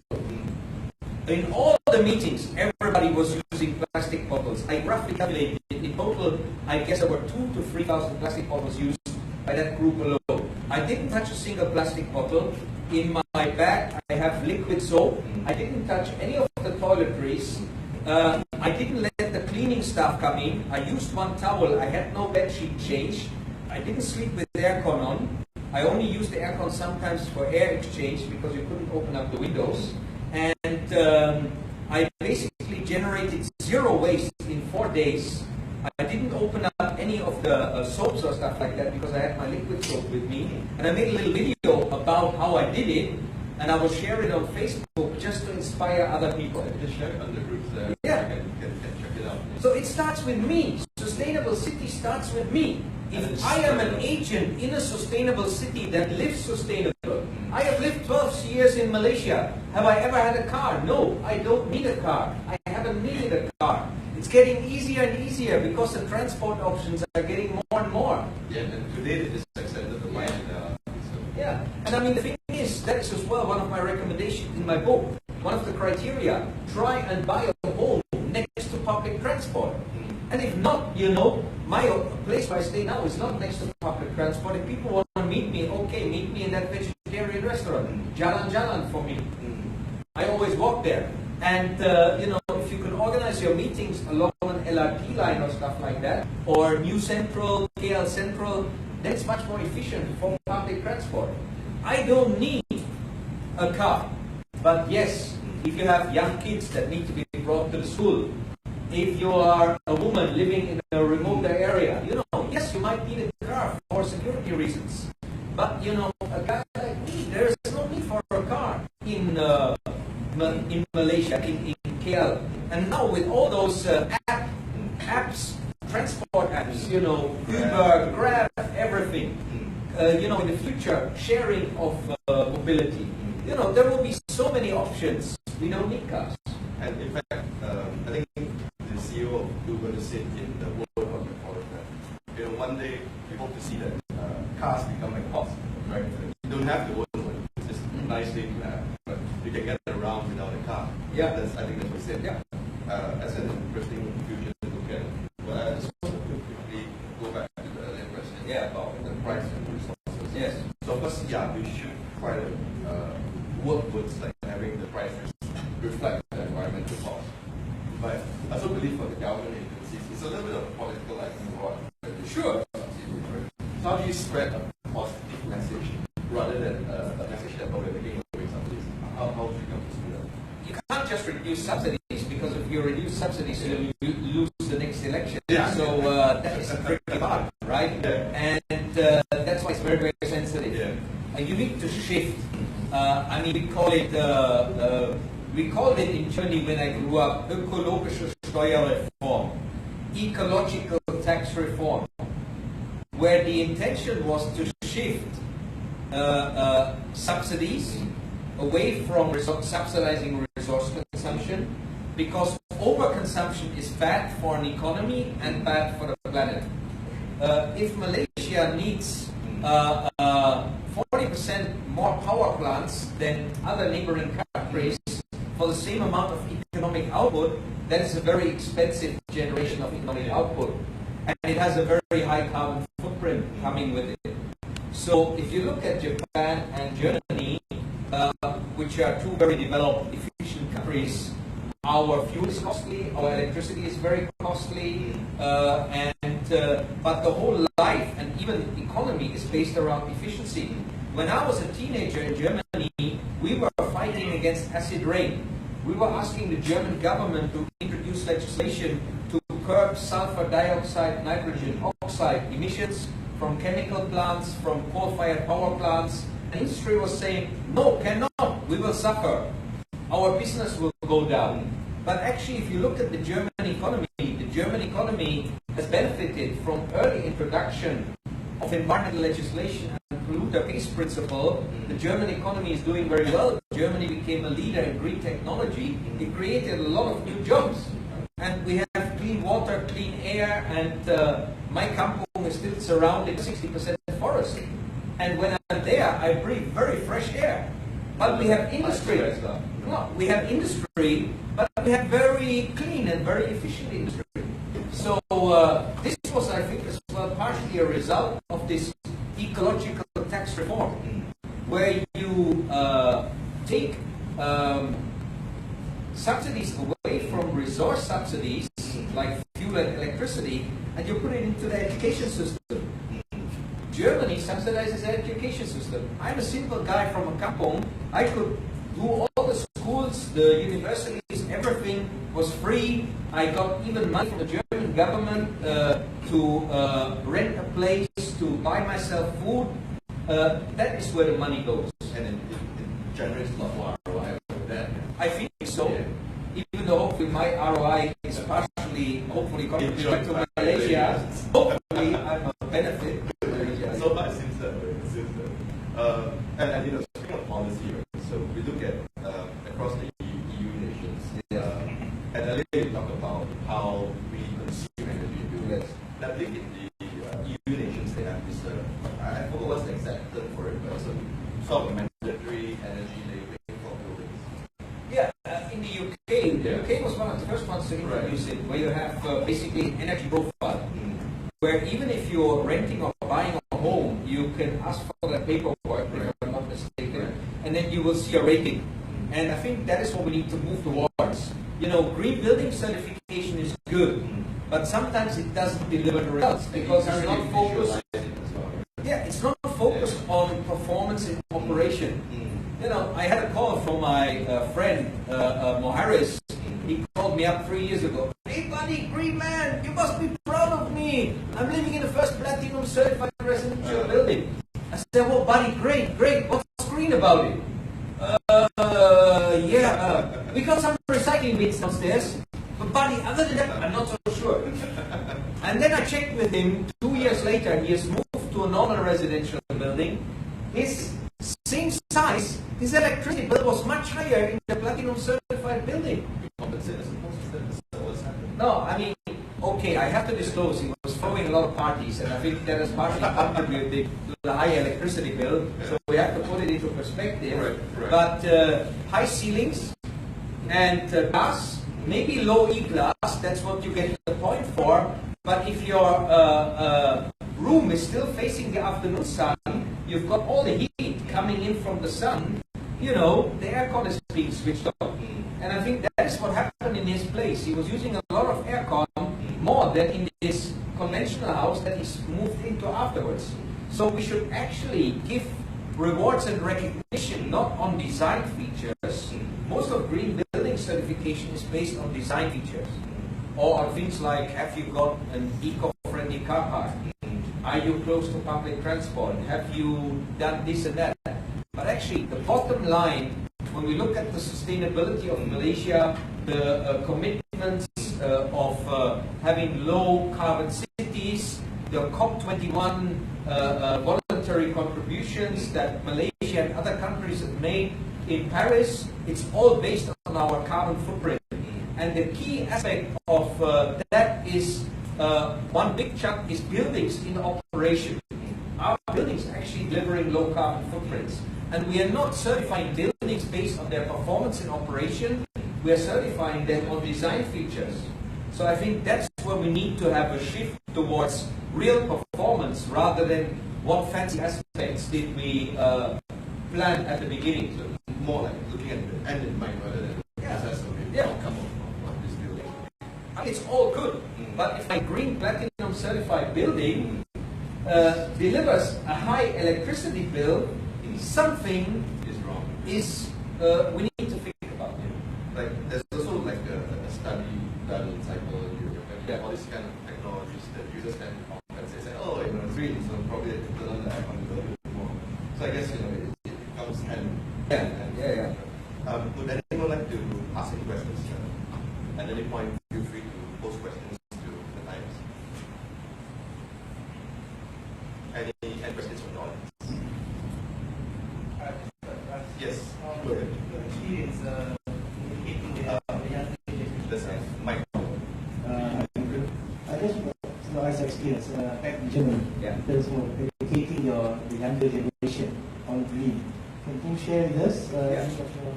In all the meetings, everybody was using plastic bottles. I roughly calculated in total, I guess there were 2,000 to 3,000 plastic bottles used by that group alone. I didn't touch a single plastic bottle. In my bag, I have liquid soap. I didn't touch any of the toiletries. I didn't let the cleaning staff come in. I used one towel. I had no bed sheet change. I didn't sleep with the aircon on. I only used the aircon sometimes for air exchange because you couldn't open up the windows. And I basically generated zero waste in 4 days. I didn't open up any of the soaps or stuff like that because I had my liquid soap with me. And I made a little video about how I did it. And I will share it on Facebook just to inspire other people. Just share it on the groups there. Yeah. Can check it out. So it starts with me. Sustainable city starts with me. If I am an agent in a sustainable city that lives sustainable, I have lived 12 years in Malaysia. Have I ever had a car? No, I don't need a car. I haven't needed a car. It's getting easier and easier because the transport options are getting more and more. Yeah, and today they just extended the line. Yeah, and I mean the thing is, that is as well one of my recommendations in my book. One of the criteria, try and buy a home next to public transport. And if not, you know, my place where I stay now is not next to public transport. If people want to meet me, okay, meet me in that vegetarian restaurant. Jalan-jalan for me. I always walk there. And, you know, if you could organize your meetings along an LRT line or stuff like that, or New Central, KL Central, that's much more efficient for public transport. I don't need a car. But yes, if you have young kids that need to be brought to the school, if you are a woman living in a remote area, you know, yes, you might need a car for security reasons. But, you know, a guy like me, there is no need for a car in Malaysia, in KL. And now with all those apps, transport apps, you know, Uber, Grab, everything, you know, in the future, sharing of mobility. You know, there will be so many options. We don't need cars. And in fact, I think the CEO of Uber said in the World Economic Forum that, you know, one day we hope to see that cars become like horses, right? You don't have to own one. It's just a nice thing to have, but you can get around without a car. Yeah, I think that's what he said. Yeah, that's an interesting future to look at. But I just want to quickly go back to the earlier question. Yeah, about the price and resources. Yes. So first, yeah, we should try to work towards like having the prices reflect the environmental cost. But I also believe for the government agencies, it's a little bit of a political like reward. Sure. So how do you spread a positive message rather than a message that we're taking away subsidies? How should you come to do that? You can't just reduce subsidies, because if you reduce subsidies, you lose the next election. Yeah. So that is pretty hard, right? Yeah. And that's why it's very, very sensitive. Yeah. You need to shift. I mean, we called it in Germany when I grew up, ökologische Steuerreform, ecological tax reform, where the intention was to shift subsidies away from subsidizing resource consumption, because overconsumption is bad for an economy and bad for the planet. If Malaysia needs 40% more power plants than other neighboring countries for the same amount of economic output, that is a very expensive generation of economic output. And it has a very high carbon footprint coming with it. So if you look at Japan and Germany, which are two very developed, efficient countries, our fuel is costly, our electricity is very costly, but the whole life and even economy is based around efficiency. When I was a teenager in Germany, we were fighting against acid rain. We were asking the German government to introduce legislation to curb sulfur dioxide, nitrogen oxide emissions from chemical plants, from coal-fired power plants. The industry was saying, no, cannot, we will suffer. Our business will go down. But actually, if you look at the German economy has benefited from early introduction of environmental legislation and polluter pays principle. The German economy is doing very well. Germany became a leader in green technology. It created a lot of new jobs. And we have clean water, clean air, and my kampung is still surrounded 60% forest. And when I'm there, I breathe very fresh air. But we have industry. No, we have industry, but we have very clean and very efficient industry. So this was, I think, as well partially a result of this ecological tax reform, where you take subsidies away from resource subsidies like fuel and electricity, and you put it into the education system. Germany subsidizes the education system. I'm a simple guy from a kampung. I could do all the schools, the universities, everything was free. I got even money from the German government to rent a place, to buy myself food. That is where the money goes. And it generates a lot more ROI with that. I think so. Yeah. Even though with my ROI is partially, hopefully, contributing to Malaysia. Hopefully, I'm a benefit to Malaysia. So far, it seems that way. And you know, speaking of policy, right, so we look at across the EU nations. And earlier you talked about how we consume energy in buildings. Yes. And I believe in the EU nations they have this. I forgot what's the exact term for it, but it's a sort of mandatory energy labeling for buildings. Yeah, in the UK, the UK was one of the first ones to introduce it, where you have basically energy profile, where even if you're renting or buying a home, you can ask for that paperwork, if I'm not mistaken, and then you will see a rating. And I think that is what we need to move towards. You know, green building certification is good, but sometimes it doesn't deliver the results because it's not focused. Yeah, it's not focused on performance in operation. You know, I had a call from my friend Moharis. He called me up 3 years ago. Hey buddy, Green Man, you must be proud of me. I'm living in the first platinum certified residential building. I said, well buddy, great. What's green about it? We got some recycling bins downstairs. But buddy, other than that, I'm not so sure. And then I checked with him 2 years later. He has moved to a normal residential building. His same size, his electricity bill was much higher in the platinum certified building. No, I mean, okay, I have to disclose, he was throwing a lot of parties, and I think that has partially contributed to the high electricity bill, so we have to put it into perspective. Right. But high ceilings and glass, maybe low E-glass, that's what you get the point for, but if your room is still facing the afternoon sun, you've got all the heat coming in from the sun, you know, the aircon is being switched off. And I think that is what happened in his place. He was using a lot of aircon, more than in this conventional house that he's moved into afterwards. So we should actually give rewards and recognition not on design features. Most of green building certification is based on design features. Or on things like, have you got an eco-friendly car park? Are you close to public transport? Have you done this and that? But actually, the bottom line, when we look at the sustainability of Malaysia, the commitments of having low carbon cities, the COP21 voluntary contributions that Malaysia and other countries have made in Paris, it's all based on our carbon footprint. And the key aspect of that is one big chunk is buildings in operation. Our buildings are actually delivering low carbon footprints. And we are not certifying buildings based on their performance in operation, we are certifying them on design features. So I think that's where we need to have a shift towards real performance rather than what fancy aspects did we plan at the beginning. So more like looking at the end in mind rather than process of the outcome of this building. It's all good, but if my green platinum certified building delivers a high electricity bill, something is wrong. We need to think about it. Like there's also like a study done in psychology, where all these kind of technologies that users can compensate. Say, oh, you know, it's green, so probably I can turn on the aircon a little bit more. So I guess it comes hand. Yeah. Would anyone like to ask any questions? At any point, feel free to post questions to the Times. Any questions from the audience? Yes. Go ahead. Your experience educating the young generation. Mike. I just as experience back in Germany, in terms of educating the younger generation on green. Can you share with us any of your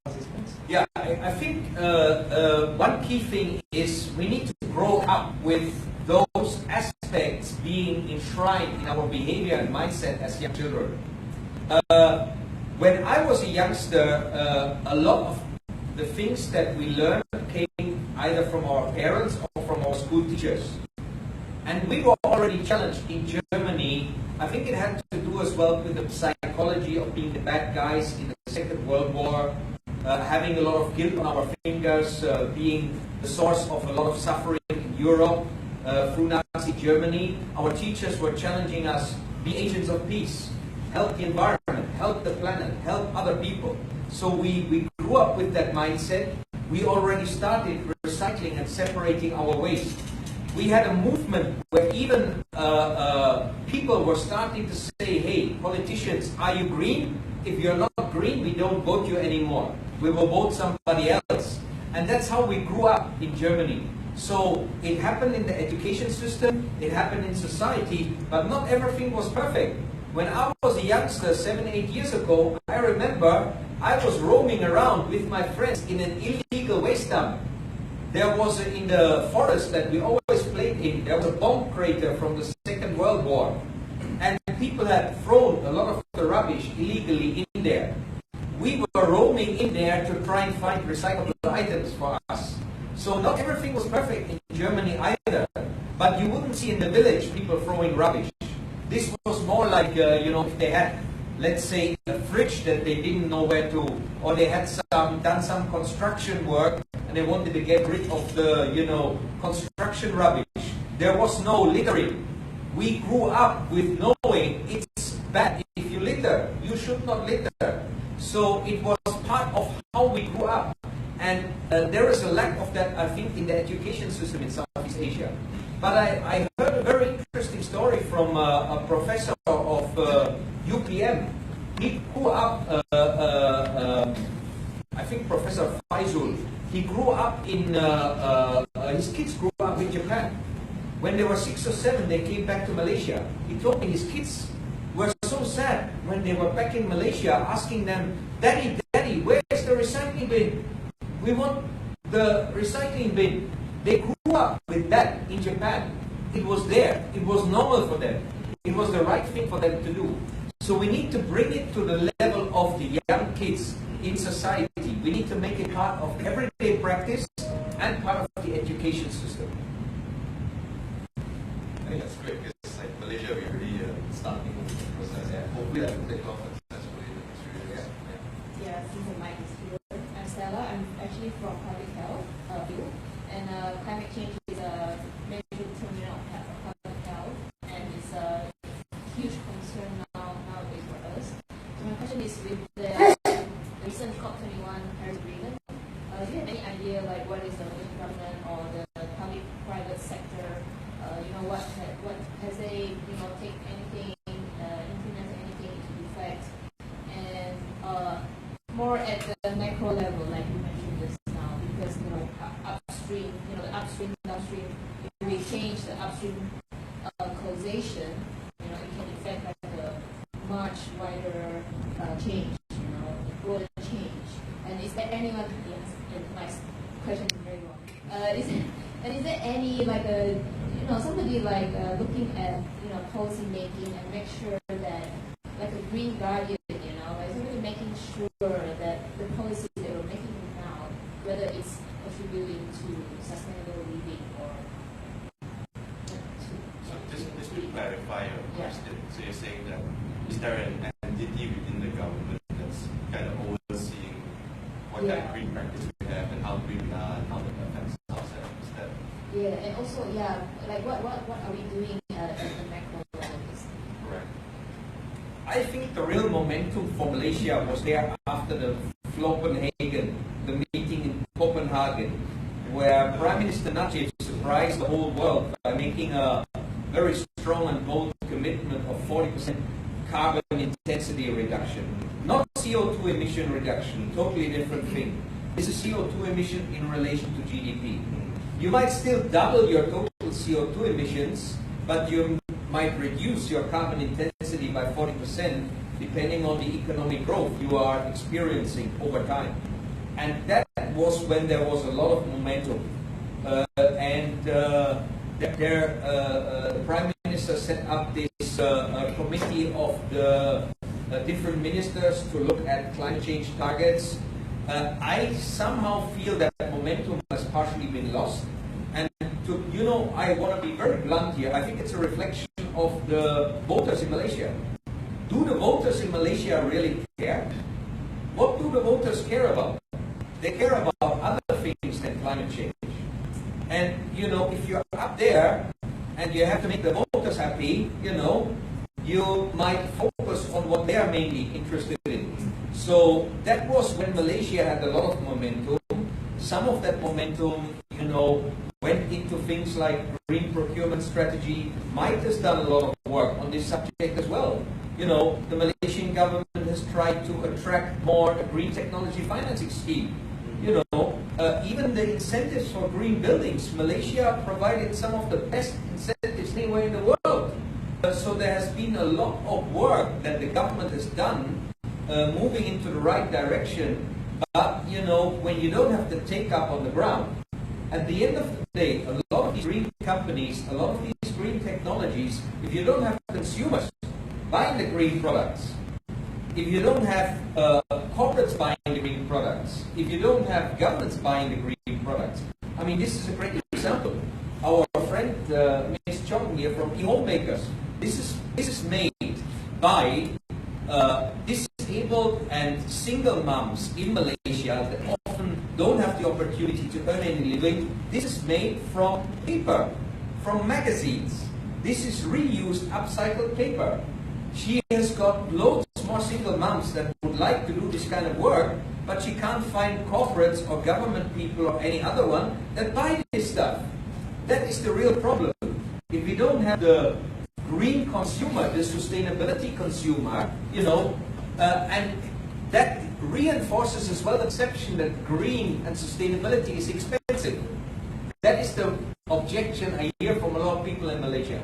participants? Yeah, I think one key thing is we need to grow up with those aspects being enshrined in our behavior and mindset as young children. When I was a youngster, a lot of the things that we learned came either from our parents or from our school teachers. And we were already challenged in Germany. I think it had to do as well with the psychology of being the bad guys in the Second World War, having a lot of guilt on our fingers, being the source of a lot of suffering in Europe through Nazi Germany. Our teachers were challenging us, be agents of peace, help the environment, help the planet, help other people. So we grew up with that mindset, we already started recycling and separating our waste. We had a movement where even people were starting to say, hey, politicians, are you green? If you're not green, we don't vote you anymore. We will vote somebody else. And that's how we grew up in Germany. So it happened in the education system, it happened in society, but not everything was perfect. When I was a youngster 7, 8 years ago, I remember I was roaming around with my friends in an illegal waste dump. There was in the forest that we always played in, there was a bomb crater from the Second World War. And people had thrown a lot of the rubbish illegally in there. We were roaming in there to try and find recyclable items for us. So not everything was perfect in Germany either. But you wouldn't see in the village people throwing rubbish. This was more like, if they had, let's say, a fridge that they didn't know where to, or they had done some construction work and they wanted to get rid of the, construction rubbish. There was no littering. We grew up with knowing it's bad if you litter. You should not litter. So it was part of how we grew up. And there is a lack of that, I think, in the education system in Southeast Asia. But I heard a very interesting story from a professor of UPM. He grew up, I think Professor Faizul, he grew up in, his kids grew up in Japan. When they were 6 or 7, they came back to Malaysia. He told me his kids were so sad when they were back in Malaysia, asking them, Daddy, Daddy, where's the recycling bin? We want the recycling bin. They grew up with that in Japan. It was there. It was normal for them. It was the right thing for them to do. So we need to bring it to the level of the young kids in society. We need to make it part of everyday practice and part of the education system. I think that's great because like Malaysia, we already starting the process. Yeah. Hopefully that will take off successfully in the next few years. Yeah, since the mic is here. I'm Stella. I'm actually from public health field, and climate change is a major determinant of public health, and it's a huge concern nowadays for us. So my question is, with the recent COP21 Paris Agreement, do you have any idea like what is the Malaysian government or the public-private sector? What has they take anything, implemented anything into effect, and more at the macro level, like you mentioned just now, because upstream, the upstream, downstream, if we change the upstream causation, it can affect like a much wider change, broader change. And is there anyone? Yes, and my question is very long. Is there any like a somebody like looking at policy making and make sure that like a green guardian, like somebody making sure that the policies that we're making now, whether it's contributing to sustainable living or so just to clarify your question, so you're saying that is there an entity within the government that's kind of overseeing what kind of green practice we have and how green we are and how that affects ourselves? Is that? Yeah, and also like what are we doing at the macro level? Correct. I think the real momentum for Malaysia was there after the Copenhagen, the meeting in Copenhagen, where Prime Minister Najib surprised the whole world by making a very strong and bold commitment of 40% carbon intensity reduction. Not CO2 emission reduction, totally different thing. This is CO2 emission in relation to GDP. You might still double your total CO2 emissions, but you might reduce your carbon intensity by 40% depending on the economic growth you are experiencing over time. And that was when there was a lot of momentum. The Prime Minister set up this committee of the different ministers to look at climate change targets. I somehow feel that momentum has partially been lost. And I want to be very blunt here. I think it's a reflection of the voters in Malaysia. Do the voters in Malaysia really care? What do the voters care about? They care about other things than climate change. And, if you're up there and you have to make the voters happy, you might focus on what they are mainly interested in. So that was when Malaysia had a lot of momentum. some of that momentum, went into things like green procurement strategy. Mike has done a lot of work on this subject as well. The Malaysian government has tried to attract more green technology financing scheme. Even the incentives for green buildings, Malaysia provided some of the best incentives anywhere in the world. So there has been a lot of work that the government has done moving into the right direction. But, when you don't have the take-up on the ground, at the end of the day, a lot of these green companies, a lot of these green technologies, if you don't have consumers buying the green products, if you don't have corporates buying the green products, if you don't have governments buying the green products, this is a great example. Our friend Ms. Chong here from eHomemakers, this is made by disabled and single moms in Malaysia that often don't have the opportunity to earn any living. This is made from paper, from magazines. This is reused, upcycled paper. She has got loads more single moms that would like to do this kind of work, but she can't find corporates or government people or any other one that buy this stuff. That is the real problem. If we don't have the green consumer, the sustainability consumer, and that reinforces as well the perception that green and sustainability is expensive. That is the objection I hear from a lot of people in Malaysia.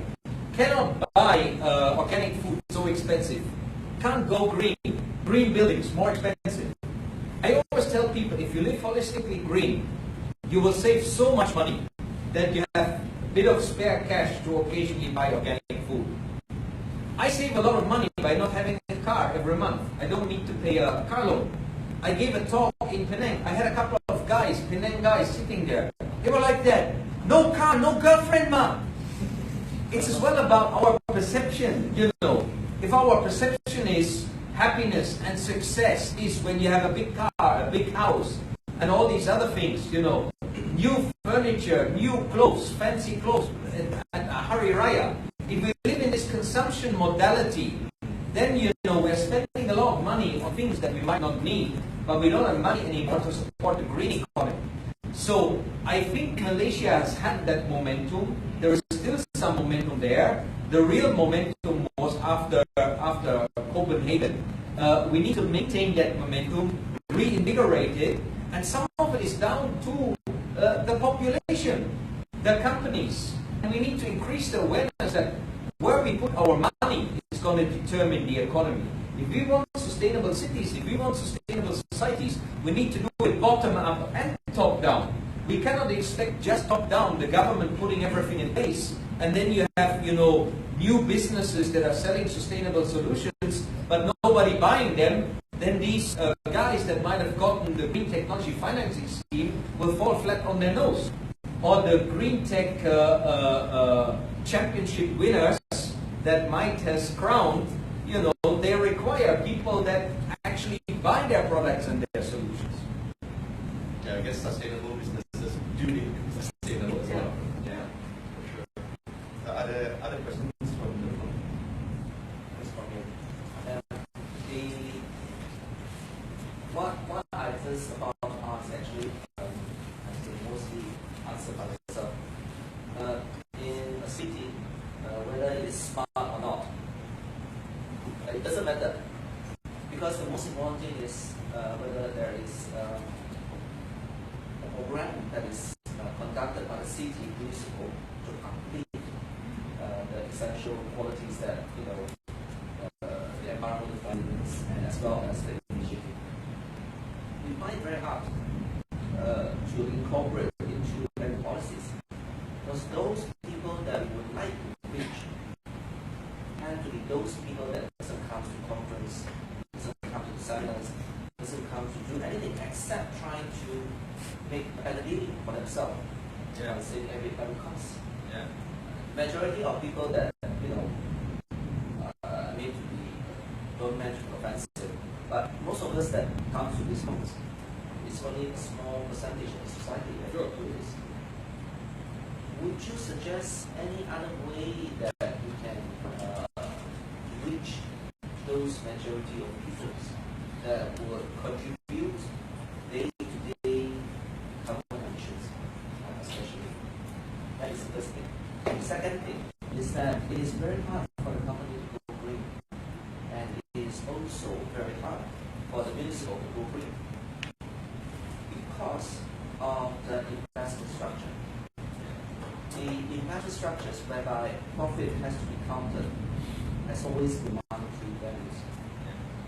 Cannot buy organic food, so expensive. Can't go green. Green buildings, more expensive. I always tell people, if you live holistically green, you will save so much money that you have a bit of spare cash to occasionally buy organic food. I save a lot of money by not having a car every month. I don't need to pay a car loan. I gave a talk in Penang. I had a couple of guys, Penang guys, sitting there. They were like that. No car, no girlfriend, ma. It's as well about our perception, If our perception is happiness and success is when you have a big car, a big house, and all these other things, new furniture, new clothes, fancy clothes, and a Hari Raya. If we live in this consumption modality, then we're spending a lot of money on things that we might not need, but we don't have money anymore to support the green economy. So I think Malaysia has had that momentum. There is still some momentum there. The real momentum was after Copenhagen. We need to maintain that momentum, reinvigorate it, and some of it is down to the population, the companies. And we need to increase the awareness that where we put our money is going to determine the economy. If we want sustainable cities, if we want sustainable societies, we need to do it bottom up and top down. We cannot expect just top down, the government putting everything in place, and then you have, new businesses that are selling sustainable solutions, but nobody buying them. Then these guys that might have gotten the green technology financing scheme will fall flat on their nose. Or the green tech championship winners that Mike has crowned, they require people that actually buy their products and their solutions. Yeah, I guess sustainable businesses do need to be sustainable as well. Yeah, for sure. Are there other questions from the room? What I first about art actually, I think mostly answered by myself. In a city, whether it is smart or not, it doesn't matter. Because the most important thing is whether there is a program that is conducted by the city municipal to complete the essential qualities that the environmental finance and as well as the initiative. We find it very hard to incorporate into many policies, because those people that we would like to reach tend to be those people that doesn't come to conference, doesn't come to the seminars, doesn't come to do anything except trying to make a better living for themselves. Yeah. At every cost. Yeah. Majority of people that need to be don't mention offensive, but most of us that come to this conference, it's only a small percentage of the society that do this. Would you suggest any other way that we can reach those majority of people that would contribute day-to-day first thing. The second thing is that it is very hard for the company to go green, and it is also very hard for the municipal to go green because of the investment structure. The investment structures whereby profit has to be counted has always been monetary values.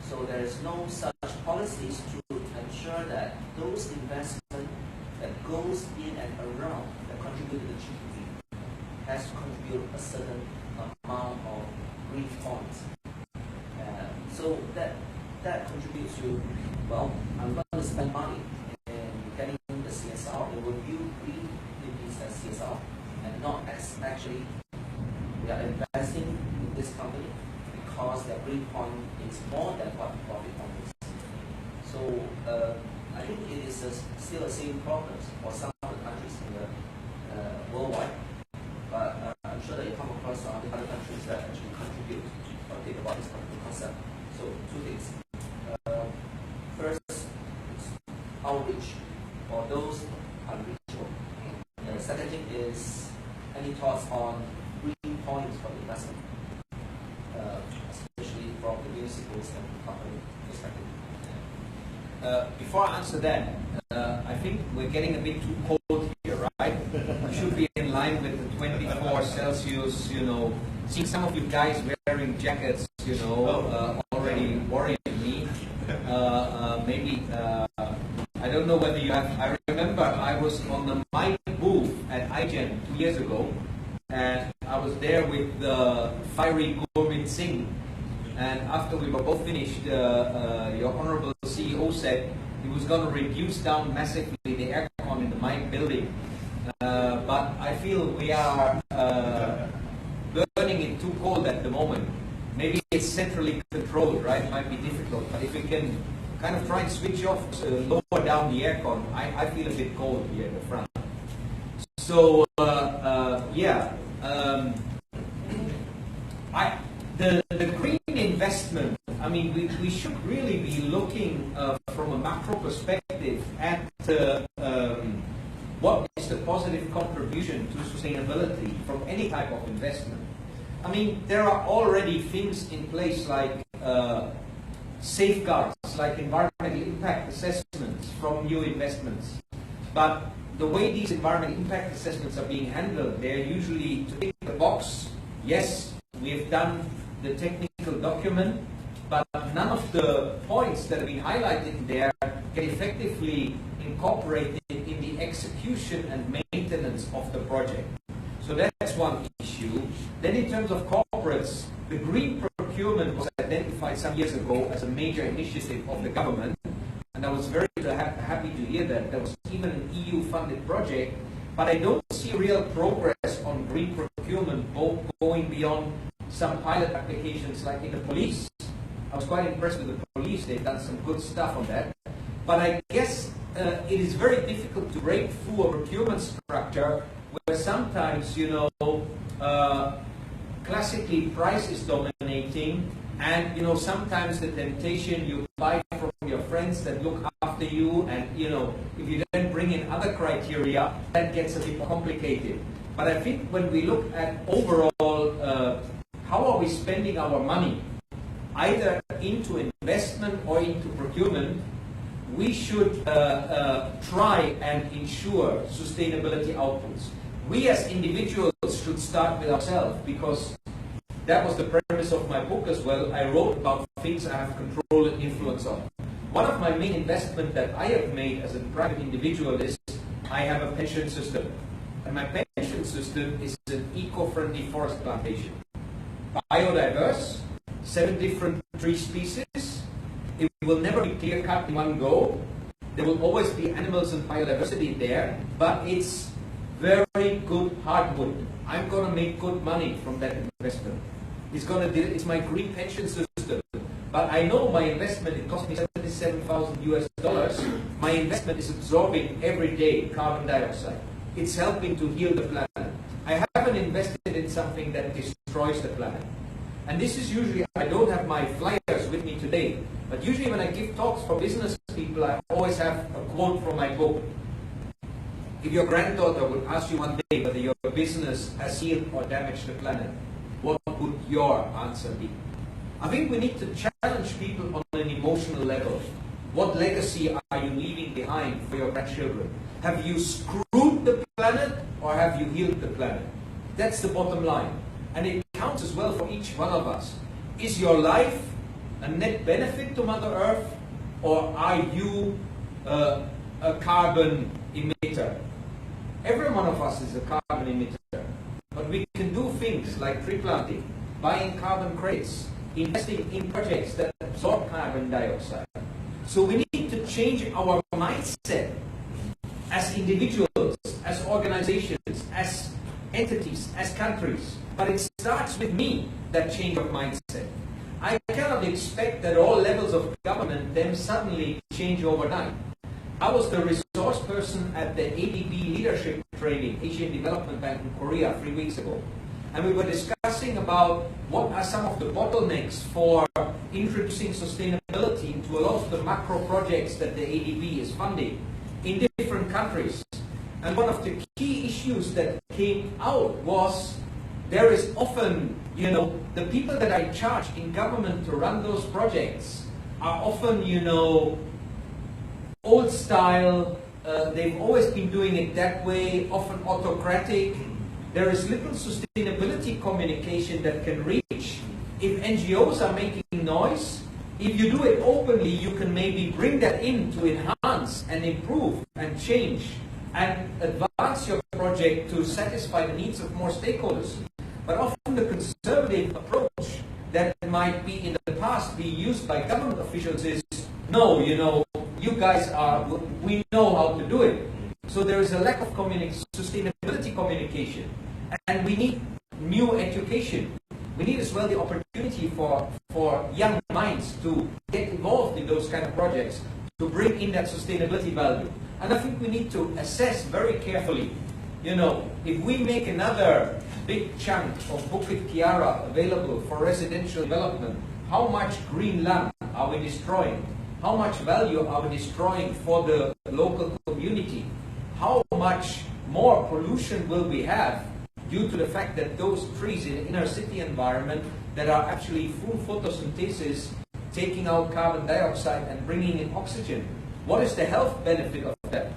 So there is no such policies to ensure that those investment that goes in and around that contribute to the GDP has to contribute a certain amount of green points. So that contributes to, well, I'm going to spend money in getting the CSR, and will you green these as CSR, and not as actually we are investing in this company because their green point is more than what the profit point is. So I think it is still the same problems for some of the countries in the worldwide, but I'm sure that you come across other countries that actually contribute or think about this concept. So two things. First, it's outreach for those unreachable. And the second thing is any thoughts on green points for the investment, especially from the municipals and company perspective. Before I answer that, I think we're getting a bit too cold here, right? We should be in line with the 24 Celsius, you know. Seeing some of you guys wearing jackets, you know, already worrying me. Maybe, I don't know whether you have, I remember I was on the mic booth at iGen 2 years ago, and I was there with the fiery Gurmit Singh. And after we were both finished, your honorable CEO said he was going to reduce down massively the aircon in the Mike building. But I feel we are burning it too cold at the moment. Maybe it's centrally controlled, right? It might be difficult, but if we can kind of try and switch off, lower down the aircon, I feel a bit cold here in the front. So, yeah. The green investment, I mean, we should really be looking from a macro perspective at what is the positive contribution to sustainability from any type of investment. I mean, there are already things in place like safeguards, like environmental impact assessments from new investments. But the way these environmental impact assessments are being handled, they're usually to tick the box. Yes, we have done the technical document, but none of the points that have been highlighted there get effectively incorporated in the execution and maintenance of the project. So that's one issue. Then in terms of corporates, the green procurement was identified some years ago as a major initiative of the government, and I was very happy to hear that there was even an EU-funded project, but I don't see real progress on green procurement going beyond some pilot applications like in the police. I was quite impressed with the police, they've done some good stuff on that. But I guess it is very difficult to break through a procurement structure where sometimes, you know, classically price is dominating, and, you know, sometimes the temptation you buy from your friends that look after you, and, you know, if you then bring in other criteria, that gets a bit complicated. But I think when we look at overall, how are we spending our money, either into investment or into procurement, we should try and ensure sustainability outputs. We as individuals should start with ourselves, because that was the premise of my book as well. I wrote about things I have control and influence on. One of my main investments that I have made as a private individual is I have a pension system. And my pension system is an eco-friendly forest plantation. Biodiverse, 7 different tree species. It will never be clear-cut in one go. There will always be animals and biodiversity there, but it's very good hardwood. I'm going to make good money from that investment. It's my green pension system. But I know my investment, it cost me $77,000 US. My investment is absorbing every day carbon dioxide. It's helping to heal the planet. I haven't invested in something that destroys the planet. And this is usually, I don't have my flyers with me today, but usually when I give talks for business people, I always have a quote from my book. If your granddaughter would ask you one day whether your business has healed or damaged the planet, what would your answer be? I think we need to challenge people on an emotional level. What legacy are you leaving behind for your grandchildren? Have you screwed the planet or have you healed the planet? That's the bottom line. And it counts as well for each one of us. Is your life a net benefit to Mother Earth, or are you a carbon emitter? Every one of us is a carbon emitter. But we can do things like tree planting, buying carbon credits, investing in projects that absorb carbon dioxide. So we need to change our mindset as individuals, as organizations, as entities, as countries. But it starts with me, that change of mindset. I cannot expect that all levels of government then suddenly change overnight. I was the resource person at the ADB leadership training, Asian Development Bank in Korea 3 weeks ago. And we were discussing about what are some of the bottlenecks for introducing sustainability into a lot of the macro projects that the ADB is funding in different countries. And one of the key issues that came out was there is often, the people that are in charge in government to run those projects are often, old style, they've always been doing it that way, often autocratic. There is little sustainability communication that can reach. If NGOs are making noise, if you do it openly, you can maybe bring that in to enhance and improve and change and advance your project to satisfy the needs of more stakeholders. But often the conservative approach that might be in the past be used by government officials is, no, you guys we know how to do it. So there is a lack of sustainability communication. And we need new education. We need as well the opportunity for young minds to get involved in those kind of projects, to bring in that sustainability value. And I think we need to assess very carefully, if we make another big chunk of Bukit Kiara available for residential development, how much green land are we destroying? How much value are we destroying for the local community? How much more pollution will we have due to the fact that those trees in the inner city environment that are actually full photosynthesis, taking out carbon dioxide and bringing in oxygen? What is the health benefit of that?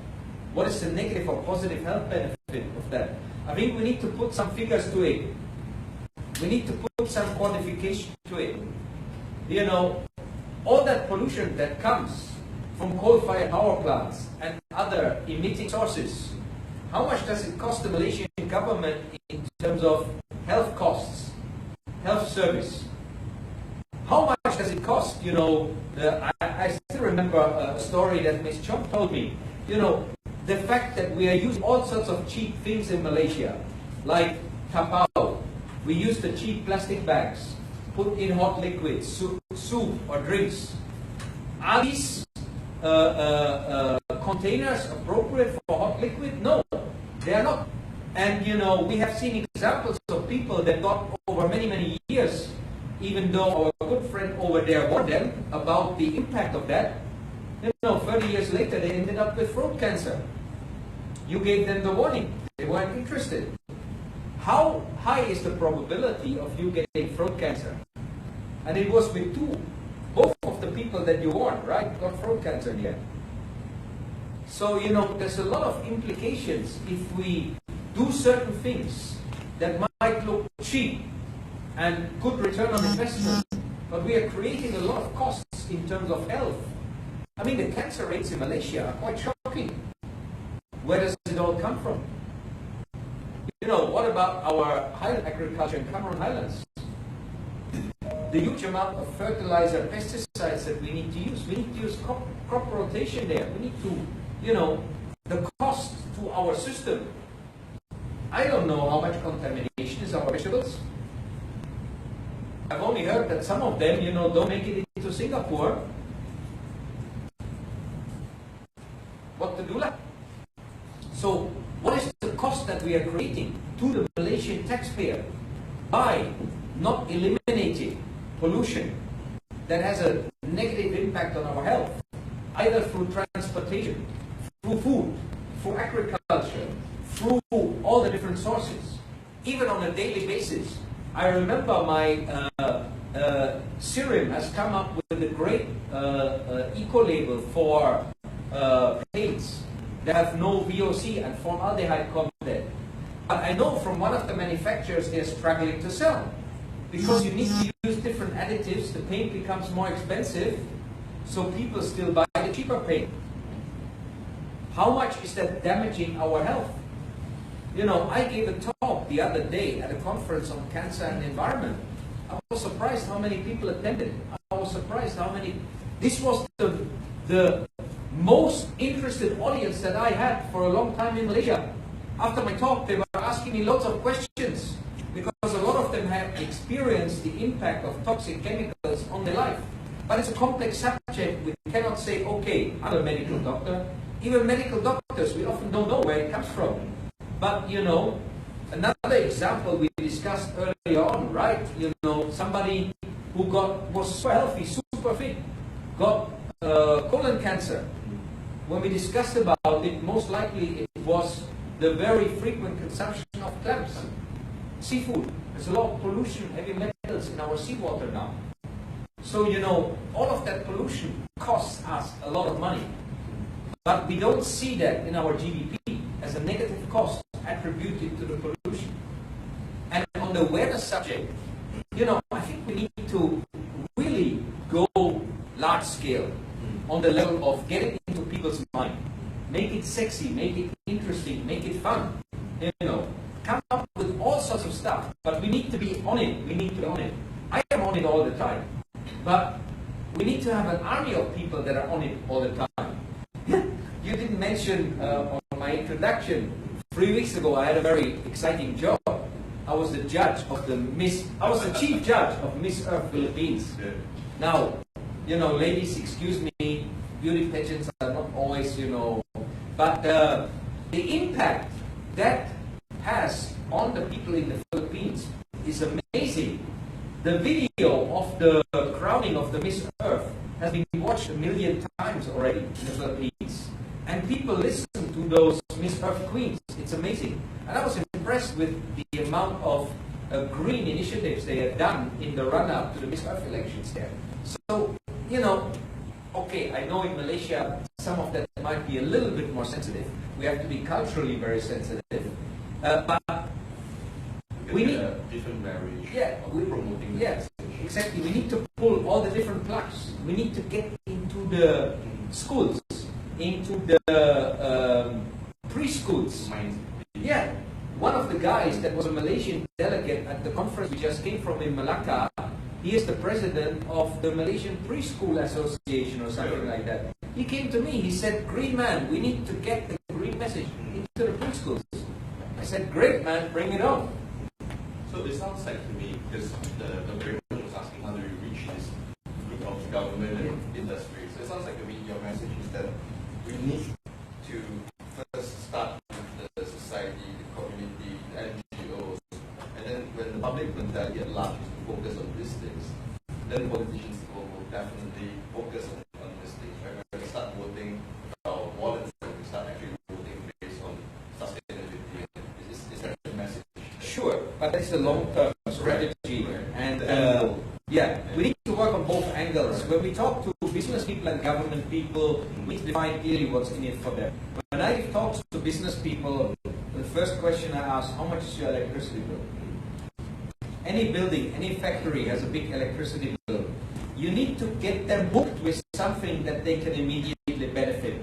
What is the negative or positive health benefit of that? I think we need to put some figures to it. We need to put some quantification to it. All that pollution that comes from coal-fired power plants and other emitting sources, how much does it cost the Malaysian government in terms of health costs, health service? How much does it cost? I still remember a story that Ms. Chong told me. The fact that we are using all sorts of cheap things in Malaysia, like tapau. We use the cheap plastic bags, put in hot liquids, soup or drinks. Are these containers appropriate for hot liquid? No, they are not. And we have seen examples of people that got over many, many years, even though our good friend over there warned them about the impact of that. 30 years later, they ended up with throat cancer. You gave them the warning. They weren't interested. How high is the probability of you getting throat cancer? And it was with both of the people that you warned, right, got throat cancer in the end. So, there's a lot of implications if we do certain things that might look cheap and good return on investment, but we are creating a lot of costs in terms of health. I mean, the cancer rates in Malaysia are quite shocking. Where does it all come from? What about our highland agriculture in Cameron Highlands? The huge amount of fertilizer, pesticides that we need to use. We need to use crop rotation there. We need to, the cost to our system. I don't know how much contamination is our vegetables. I've only heard that some of them, don't make it into Singapore. What to do like? So, what is the cost that we are creating to the Malaysian taxpayer by not eliminating pollution that has a negative impact on our health, either through transportation, through food, through agriculture, through all the different sources, even on a daily basis. I remember my Syrian has come up with a great eco-label for paints that have no VOC and formaldehyde content. But I know from one of the manufacturers they're struggling to sell. Because you need to use different additives, the paint becomes more expensive, so people still buy the cheaper paint. How much is that damaging our health? You know, I gave a talk the other day at a conference on cancer and the environment. I was surprised how many people attended. I was surprised how many... This was the most interested audience that I had for a long time in Malaysia. After my talk, they were asking me lots of questions because a lot of them have experienced the impact of toxic chemicals on their life. But it's a complex subject. We cannot say, okay, I'm a medical doctor. Even medical doctors, we often don't know where it comes from. But, you know, another example we discussed earlier on, right? You know, somebody who was super healthy, super fit, got colon cancer. When we discussed about it, most likely it was the very frequent consumption of clams, seafood. There's a lot of pollution, heavy metals in our seawater now. So, you know, all of that pollution costs us a lot of money. But we don't see that in our GDP as a negative cost attributed to the pollution. And on the awareness subject, you know, I think we need to really go large scale on the level of getting into people's mind. Make it sexy, make it interesting, make it fun. You know, come up with all sorts of stuff, but we need to be on it. We need to be on it. I am on it all the time. But we need to have an army of people that are on it all the time. You didn't mention on my introduction, 3 weeks ago I had a very exciting job. I was the judge of the chief judge of Miss Earth Philippines. Now, you know, ladies, excuse me, beauty pageants are not always, you know, but the impact that has on the people in the Philippines is amazing. The video of the crowning of the Miss Earth has been watched 1 million times already in the Philippines. And people listen to those Miss Earth Queens. It's amazing. And I was impressed with the amount of green initiatives they have done in the run-up to the Miss Earth elections there. So, you know, okay, I know in Malaysia some of that might be a little bit more sensitive. We have to be culturally very sensitive. But we need different marriage. Yeah, we're promoting. Yes, exactly. We need to pull all the different plugs. We need to get into the schools, into the preschools. Yeah, one of the guys that was a Malaysian delegate at the conference we just came from in Malacca, he is the president of the Malaysian Preschool Association or something like that. He came to me, he said, Green Man, we need to get the green message into the preschools. I said, great man, bring it on. So it sounds like to me, because the person was asking how do we reach this group of government and industry. So it sounds like to me your message is that we need to first start with the society, the community, the NGOs, and then when the public mentality at large is to focus on these things, then politicians will definitely focus on these things. Right? When we start voting our wallets, and we start actually voting based on sustainability. Is that the message? Sure, but that's a long-term strategy. And yeah, we need to work on both angles. When we talk to business people and government people, we define clearly what's in it for them. When I talk to business people, the first question I ask, how much is your electricity bill? Any building, any factory has a big electricity bill. You need to get them hooked with something that they can immediately benefit.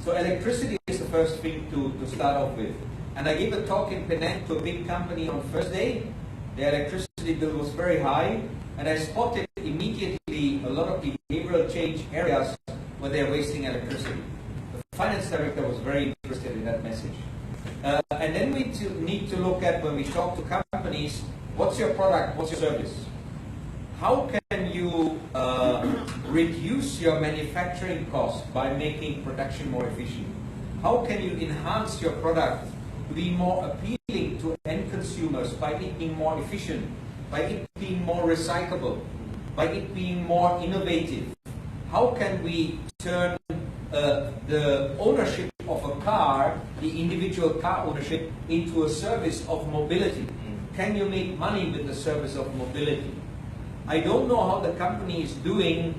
So electricity is the first thing to start off with. And I gave a talk in Penang to a big company on Thursday. The electricity bill was very high, and I spotted immediately a lot of behavioral change areas where they're wasting electricity. The finance director was very interested in that message. And then we need to look at, when we talk to companies, what's your product, what's your service? How can you reduce your manufacturing costs by making production more efficient? How can you enhance your product to be more appealing to end consumers by it being more efficient, by it being more recyclable, by it being more innovative? How can we turn the ownership of a car, the individual car ownership, into a service of mobility. Can you make money with the service of mobility? I don't know how the company is doing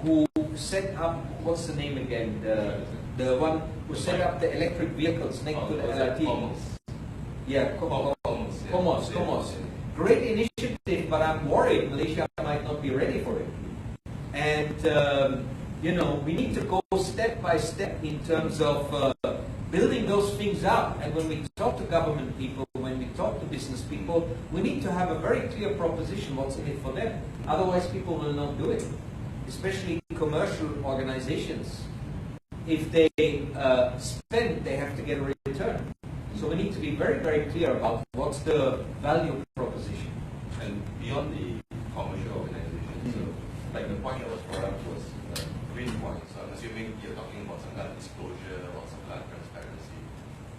who set up, what's the name again? The one who set up the electric vehicles next to the LRT. Yeah, Comos. Great initiative, but I'm worried Malaysia might not be ready for it. And you know, we need to go step by step in terms of building those things up. And when we talk to government people, when we talk to business people, we need to have a very clear proposition what's in it for them. Otherwise, people will not do it, especially commercial organizations. If they spend, they have to get a return. So we need to be very, very clear about what's the value proposition. And beyond the commercial organizations, so like the point that was brought up was green point. So I'm assuming you're talking about some kind of disclosure or some kind of transparency.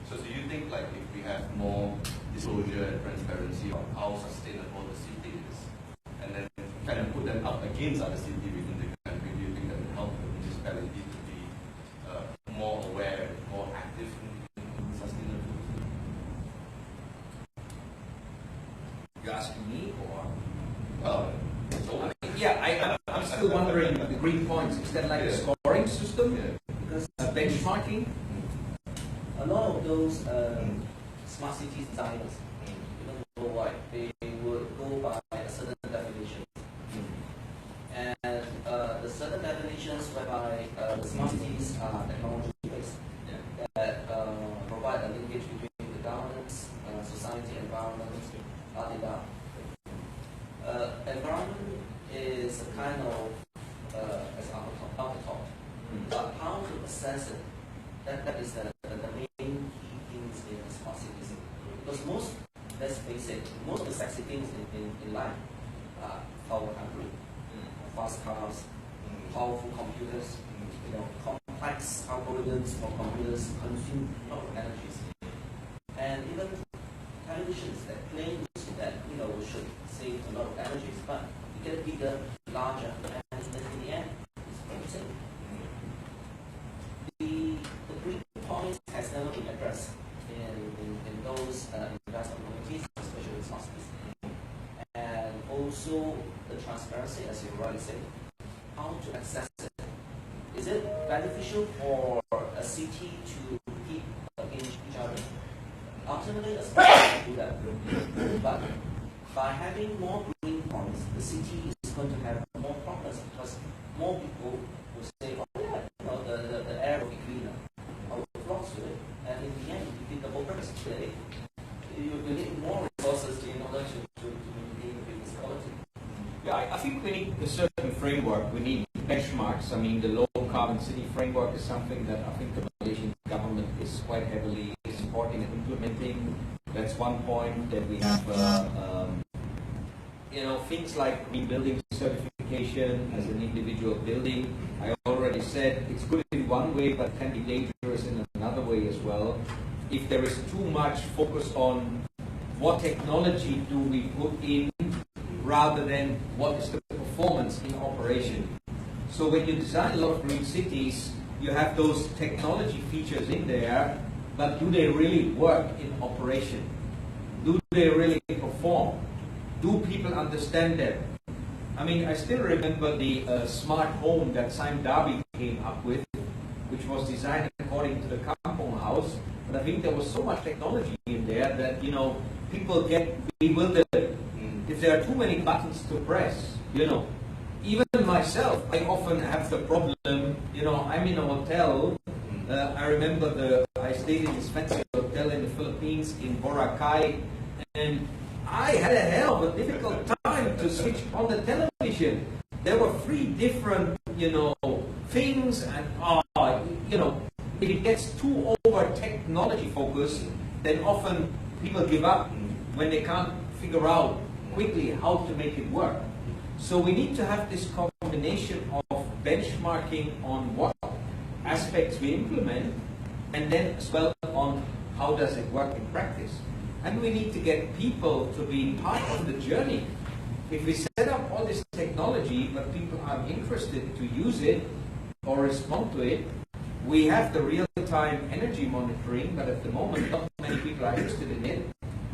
So do you think like if we have more disclosure and transparency on how sustainable the city is, and then kind of put them up against other cities within the country, do you think that would help the municipality to be more aware, more active in sustainability? You're asking me, or? Well, so I mean, yeah, I'm still wondering the green points. Is that like a scoring system? yeah. Because Benchmarking? a lot of those smart city designers, even worldwide, they would go by a certain definition. And the certain definitions whereby the smart cities are technology-based, that provide a linkage between the governance, society, environment, data. Environment is a kind of as afterthought, but how to assess it, that is the main key things in the smart cities. Because most, let's face it, most of the sexy things in life are power hungry, fast cars, powerful computers, complex algorithms for computers consume a lot of energies. And even televisions that claim that we should save a lot of energies, but you get bigger, larger, and in the end, it's very the same. The green point has never been addressed in those investment communities, especially in smart cities. And also the transparency, as you rightly said, how to access it. Is it beneficial for a city to compete against each other? Ultimately, a smart city can do that. But by having more green points, the city is going to have more progress because more people will say, oh yeah, the air will be cleaner. I will flock to it. And in the end, you get the whole purpose today. You need more resources in order to maintain the business quality. Yeah, I think we need a certain framework. We need benchmarks. I mean, the low carbon city framework is something that I think the Malaysian government is quite heavily supporting and implementing. That's one point. That we have, things like green building certification as an individual building. I already said it's good in one way, but can be dangerous in another way as well. If there is too much focus on what technology do we put in rather than what is the performance in operation. So when you design a lot of green cities, you have those technology features in there, but do they really work in operation? Do they really perform? Do people understand them? I mean, I still remember the smart home that Sime Darby came up with, which was designed according to the Kampong house. But I think there was so much technology in there that, people get bewildered. If there are too many buttons to press, even myself, I often have the problem, I'm in a hotel. I remember I stayed in this fancy hotel in the Philippines in Boracay, and I had a hell of a difficult time to switch on the television. There were 3 different, things, and if it gets too over technology focused, then often people give up when they can't figure out quickly how to make it work. So we need to have this combination of benchmarking on what aspects we implement, and then as well on how does it work in practice. And we need to get people to be part of the journey. If we set up all this technology, but people aren't interested to use it, or correspond to it. We have the real-time energy monitoring, but at the moment not many people are interested in it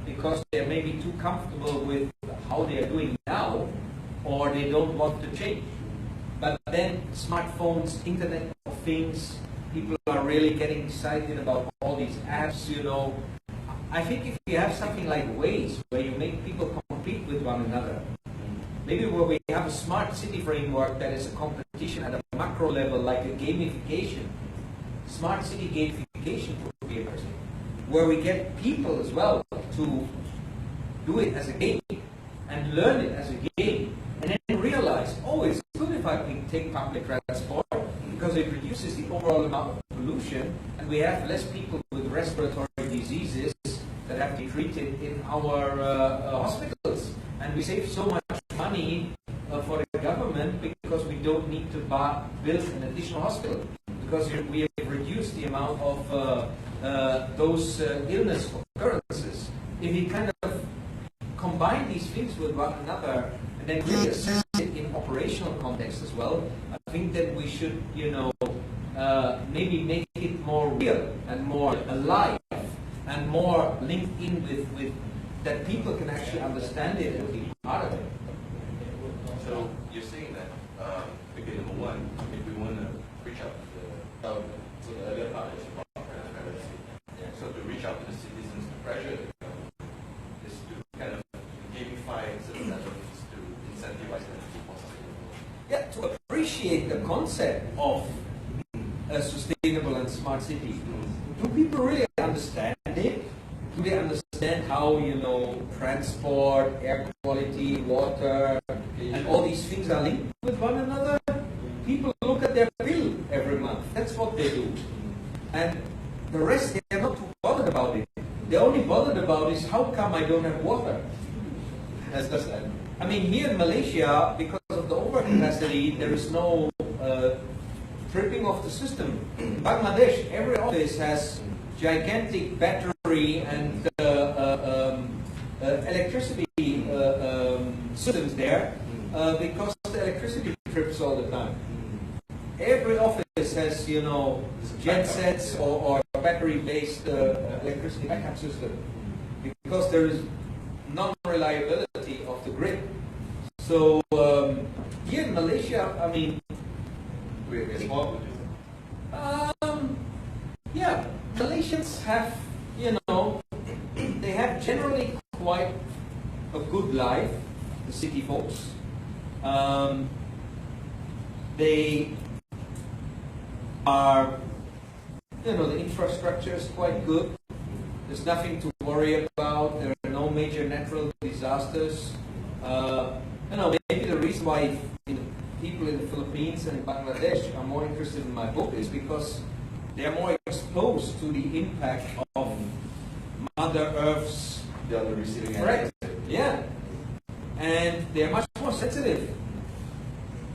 because they are maybe too comfortable with how they are doing now, or they don't want to change. But then smartphones, Internet of Things, people are really getting excited about all these apps, you know. I think if you have something like Waze, where you make people compete with one another, maybe where we have a smart city framework that is a competition at a macro level, like a gamification, smart city gamification would be a person, where we get people as well to do it as a game and learn it as a game, and then realize, oh, it's good if I can take public transport because it reduces the overall amount of pollution, and we have less people with respiratory diseases that have to be treated in our hospitals, and we save so much money for the government because we don't need to build an additional hospital, because we have reduced the amount of those illness occurrences. If we kind of combine these things with one another and then really assess it in operational context as well, I think that we should, you know, maybe make it more real and more alive and more linked in with that people can actually understand it and be part of it. So you're saying that, okay, number one, if we want to reach out to so the earlier part is about transparency. Yeah. So to reach out to the citizens, the pressure the government is to kind of gamify certain elements to incentivize them to be more sustainable. Yeah, to appreciate the concept of a sustainable and smart city. Do people really understand it? Do they understand how, you know, transport, air quality, water, and all these things are linked with one another? People look at their bill every month. That's what they do. And the rest, they're not too bothered about it. They're only bothered about is how come I don't have water? That's just that. I mean, here in Malaysia, because of the overcapacity, there is no tripping of the system. In Bangladesh, every office has gigantic battery and electricity systems there because the electricity trips all the time. Every office has, you know, gensets or battery-based electricity backup system because there is non-reliability of the grid. So here in Malaysia, I mean, yeah, Malaysians have, you know, they have generally quite a good life, the city folks. They are, you know, the infrastructure is quite good. There's nothing to worry about. There are no major natural disasters. You know, maybe the reason why people in the Philippines and Bangladesh are more interested in my book is because they are more exposed to the impact of Mother Earth's threat. Yeah. And they are much more sensitive.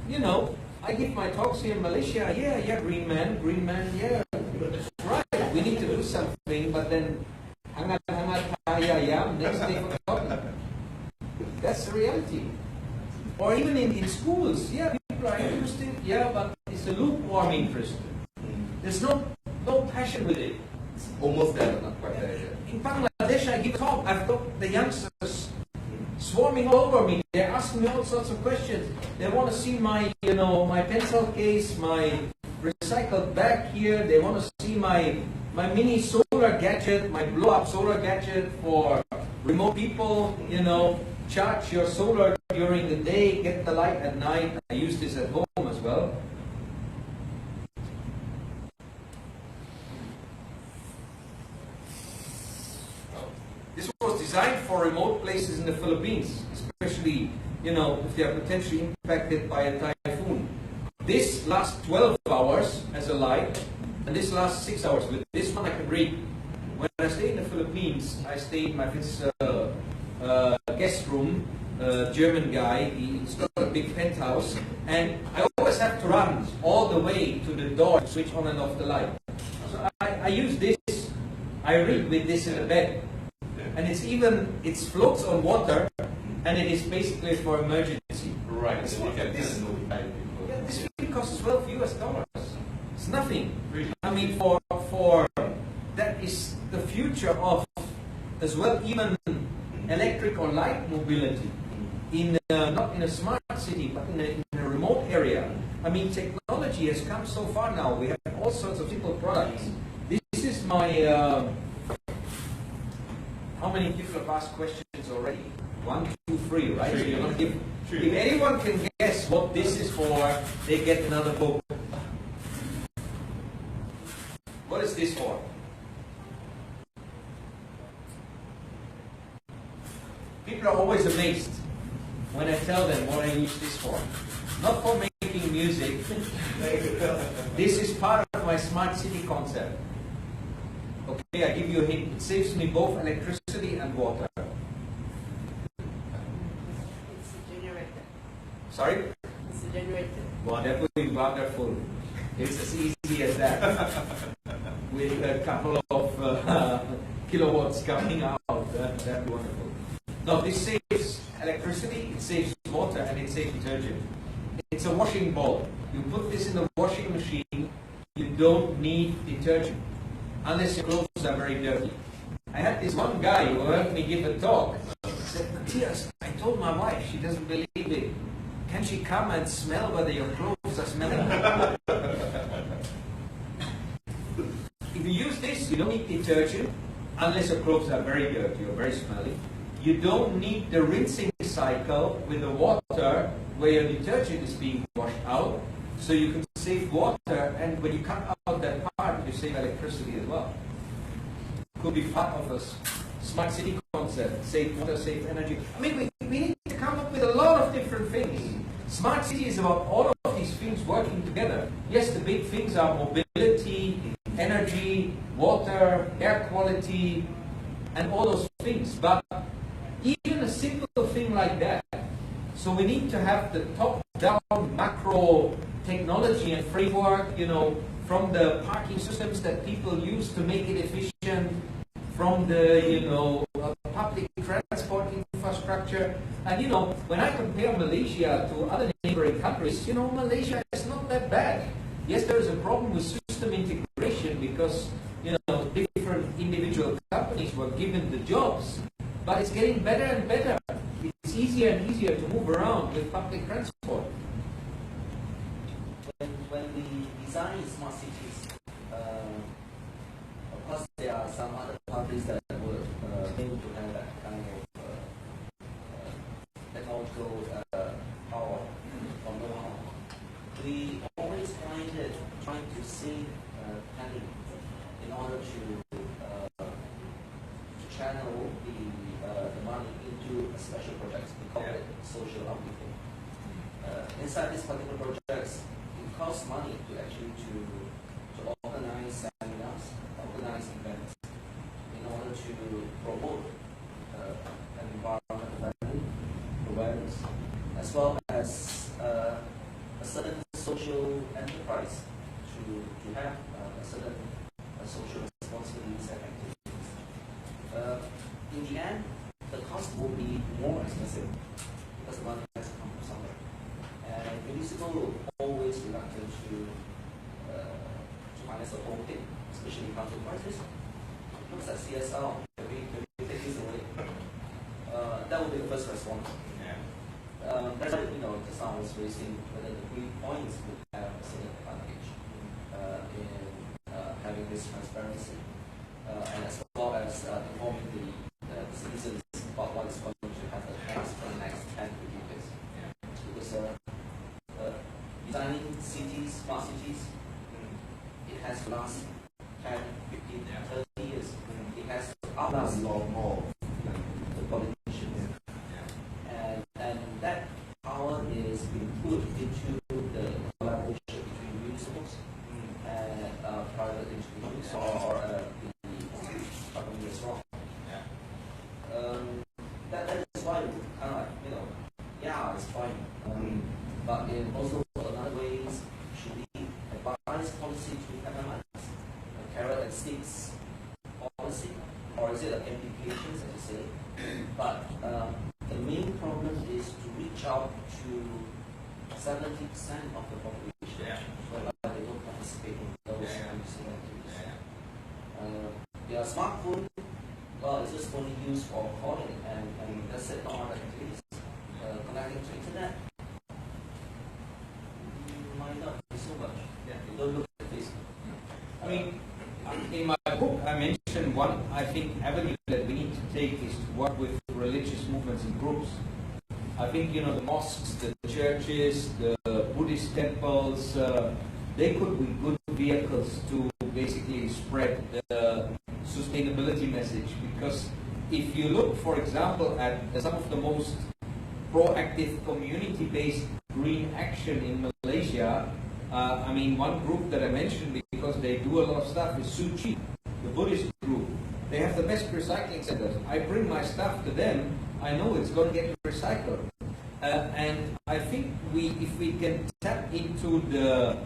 You know, I give my talks here in Malaysia, yeah, Green Man, yeah, right, we need to do something, but then next day forgotten. That's the reality. Or even in schools, yeah, people are interested, yeah, but it's a lukewarm interest. There's no passion with it. It's almost there, but not quite there yet. In Bangladesh, I give a talk, I've got the youngsters swarming all over me. They're asking me all sorts of questions. They want to see my, you know, my pencil case, my recycled bag here. They want to see my mini solar gadget, my blow-up solar gadget for remote people, you know, charge your solar during the day, get the light at night. I use this at home as well. This was designed for remote places in the Philippines, especially, you know, if they are potentially impacted by a typhoon. This lasts 12 hours as a light, and this lasts 6 hours. With this one I can read. When I stay in the Philippines, I stay in my guest room, German guy, he's got a big penthouse, and I always have to run all the way to the door to switch on and off the light. So I use this, I read with this in the bed. And it floats on water, and it is basically for emergency. Right. So you can notify people. Yeah, this really costs $12 US. It's nothing. Really? I mean, for that is the future of as well, even electric or light mobility in not in a smart city but in a remote area. I mean, technology has come so far now. We have all sorts of simple products. This is my how many people have asked questions already? 1, 2, 3, right? So you're going to give. If anyone can guess what this is for, they get another book. What is this for? People are always amazed when I tell them what I use this for. Not for making music. This is part of my smart city concept. Okay, I give you a hint. It saves me both electricity and water. It's a generator. Sorry? It's a generator. Well, that would be wonderful. It's as easy as that. With a couple of kilowatts coming out. That'd be wonderful. No, this saves electricity, it saves water, and it saves detergent. It's a washing ball. You put this in the washing machine, you don't need detergent. Unless your clothes are very dirty. I had this one guy who heard me give a talk. He said, Matthias, I told my wife, she doesn't believe it. Can she come and smell whether your clothes are smelling? If you use this, you don't need detergent, unless your clothes are very dirty or very smelly. You don't need the rinsing cycle with the water where your detergent is being washed out. So you can save water, and when you cut out that part, you save electricity as well. Could be part of a smart city concept, save water, save energy. I mean, we need to come up with a lot of different things. Smart city is about all of these things working together. Yes, the big things are mobility, energy, water, air quality, and all those things. But even a simple thing like that. So we need to have the top-down macro technology and framework, from the parking systems that people use to make it efficient, from the, public transport infrastructure. And, when I compare Malaysia to other neighboring countries, Malaysia is not that bad. Yes, there is a problem with system integration because, different individual companies were given the jobs, but it's getting better and better. It's easier and easier to move around with public transport. When we design smart cities, of course there are some other parties that would aim to have that kind of technological power or know-how. We always trying to save planning in order to channel the money into a special project. We call it social upkeep. Inside this particular projects, it costs money to actually to organize seminars, organize events, in order to promote environmental awareness, as well as a certain social enterprise to have a certain social responsibilities and activities. In the end, the cost will be more expensive because the money has to come from somewhere. And municipal always reluctant to finance the whole thing, especially council crisis. Looks at CSR, can we take this away? That would be the first response. That's why, just now I was raising whether the 3 points would have a certain advantage in having this transparency, and as well as informing the citizens about what is going to happen next for the next 10 to 15 years. Because designing cities, smart cities, it has to last 10, 15, 30 years. It has to outlast a lot more the politicians. And that power is being put into the collaboration between municipals and private institutions or the government as well. That is why kind of like, it's fine. But in also another ways, should we advise policy to implement carrot and sticks policy, or is it an implications, as you say? But the main problem is to reach out to 70% of the population, whereby they don't participate in I think, avenue that we need to take is to work with religious movements and groups. I think, you know, the mosques, the churches, the Buddhist temples, they could be good vehicles to basically spread the sustainability message. Because if you look, for example, at some of the most proactive community-based green action in Malaysia, I mean, one group that I mentioned because they do a lot of stuff is Suci, the Buddhist group. They have the best recycling centers. I bring my stuff to them, I know it's going to get recycled. And I think if we can tap into the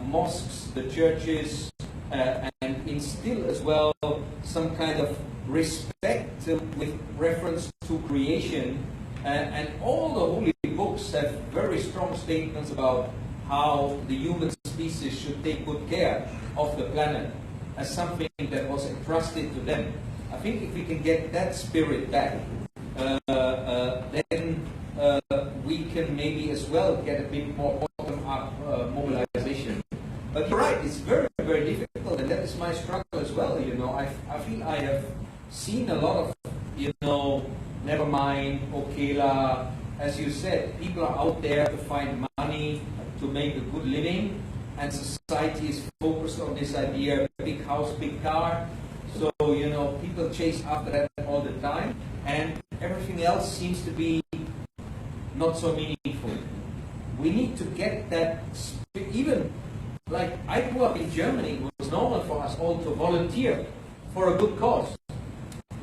mosques, the churches, and instill as well some kind of respect with reference to creation, and all the holy books have very strong statements about how the human species should take good care of the planet as something that was entrusted to them. I think if we can get that spirit back, then we can maybe as well get a bit more bottom-up mobilization. But you're right, it's very, very difficult, and that is my struggle as well. You know, I feel I have seen a lot of, you know, never mind, Okela, as you said, people are out there to find money, to make a good living, and society is focused on this idea, big house, big car. So, you know, people chase after that all the time, and everything else seems to be not so meaningful. We need to get that, even like I grew up in Germany, it was normal for us all to volunteer for a good cause.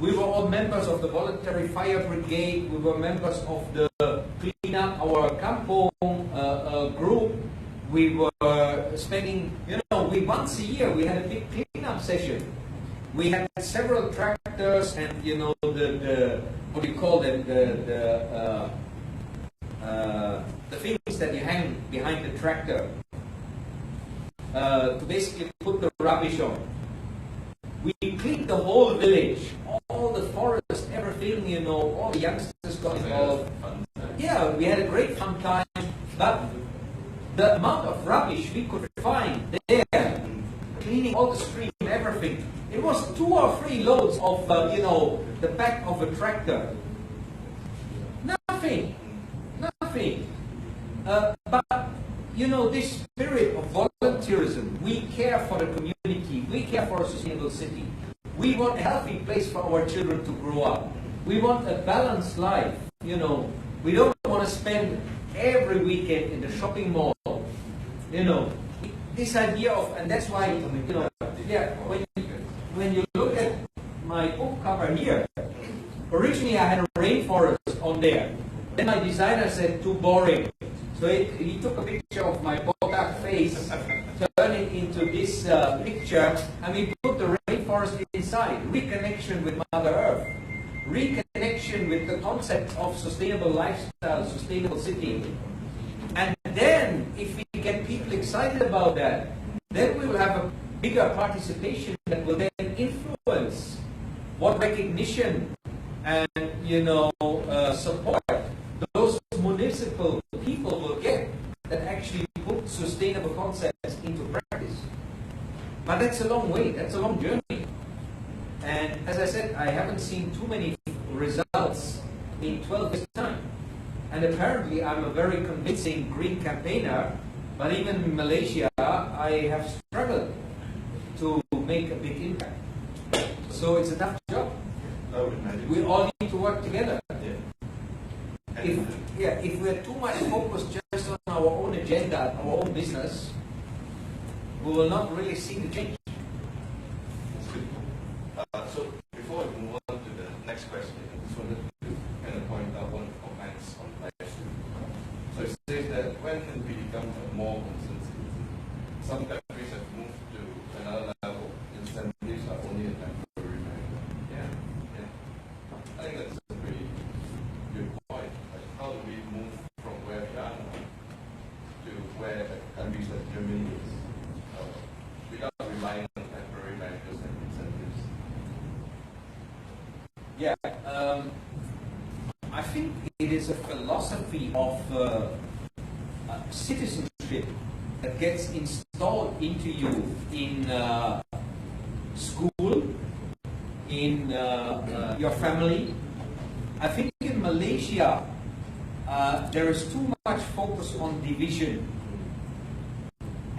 We were all members of the voluntary fire brigade, we were members of the clean up our kampong group. We were spending, you know, once a year we had a big clean-up session. We had several tractors and, you know, the what do you call them, the things that you hang behind the tractor to basically put the rubbish on. We cleaned the whole village, all the forest, everything, you know, all the youngsters got involved. Yeah, we had a great fun time, but the amount of rubbish we could find there, cleaning all the stream, everything, it was 2 or 3 loads of, you know, the back of a tractor. Nothing. But, you know, this spirit of volunteerism, we care for the community, we care for a sustainable city. We want a healthy place for our children to grow up. We want a balanced life, you know. We don't want to spend every weekend in the shopping mall, you know. This idea of, and that's why, you know, yeah, when you look at my book cover here, originally I had a rainforest on there. Then my designer said, too boring. So he took a picture of my botak face, turned it into this picture, and we put the rainforest inside. Reconnection with Mother Earth. Reconnection with the concept of sustainable lifestyle, sustainable city. And then, if we get people excited about that, then we will have a bigger participation that will then influence what recognition and, you know, support those municipal people will get that actually put sustainable concepts into practice. But that's a long way, that's a long journey. And as I said, I haven't seen too many results in 12 years' time. And apparently I'm a very convincing green campaigner, but even in Malaysia, I have struggled to make a big impact. So it's a tough job. We all need to work together. If we're too much focused just on our own agenda, our own business, we will not really see the change. That's good. So before we move on to the next question, I just wanted to kind of point out one of the comments on live stream. So it says that when we become a more concerned citizen, some countries have moved to another level. Incentives are only a temporary measure. Yeah. I think that's a pretty good point. Like, how do we move from where we are now to where countries like Germany is, without relying on temporary measures and incentives? Yeah, I think it is a philosophy of citizenship that gets installed into you in school, your family. I think in Malaysia, there is too much focus on division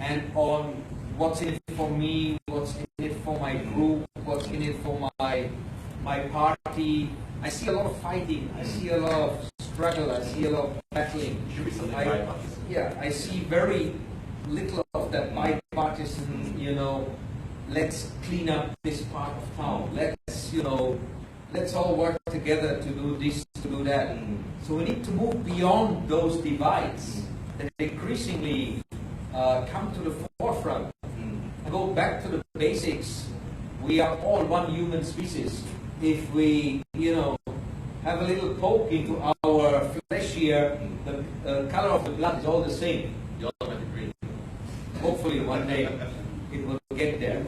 and on what's in it for me, what's in it for my group, what's in it for my party. I see a lot of fighting, I see a lot of struggle, I see a lot of battling. Should be something I see very little of that bipartisan, let's clean up this part of town. Let's all work together to do this, to do that. So we need to move beyond those divides that increasingly come to the forefront. And go back to the basics. We are all one human species. If we, have a little poke into our flesh here, the color of the blood is all the same. You all have green. Hopefully one day it will get there.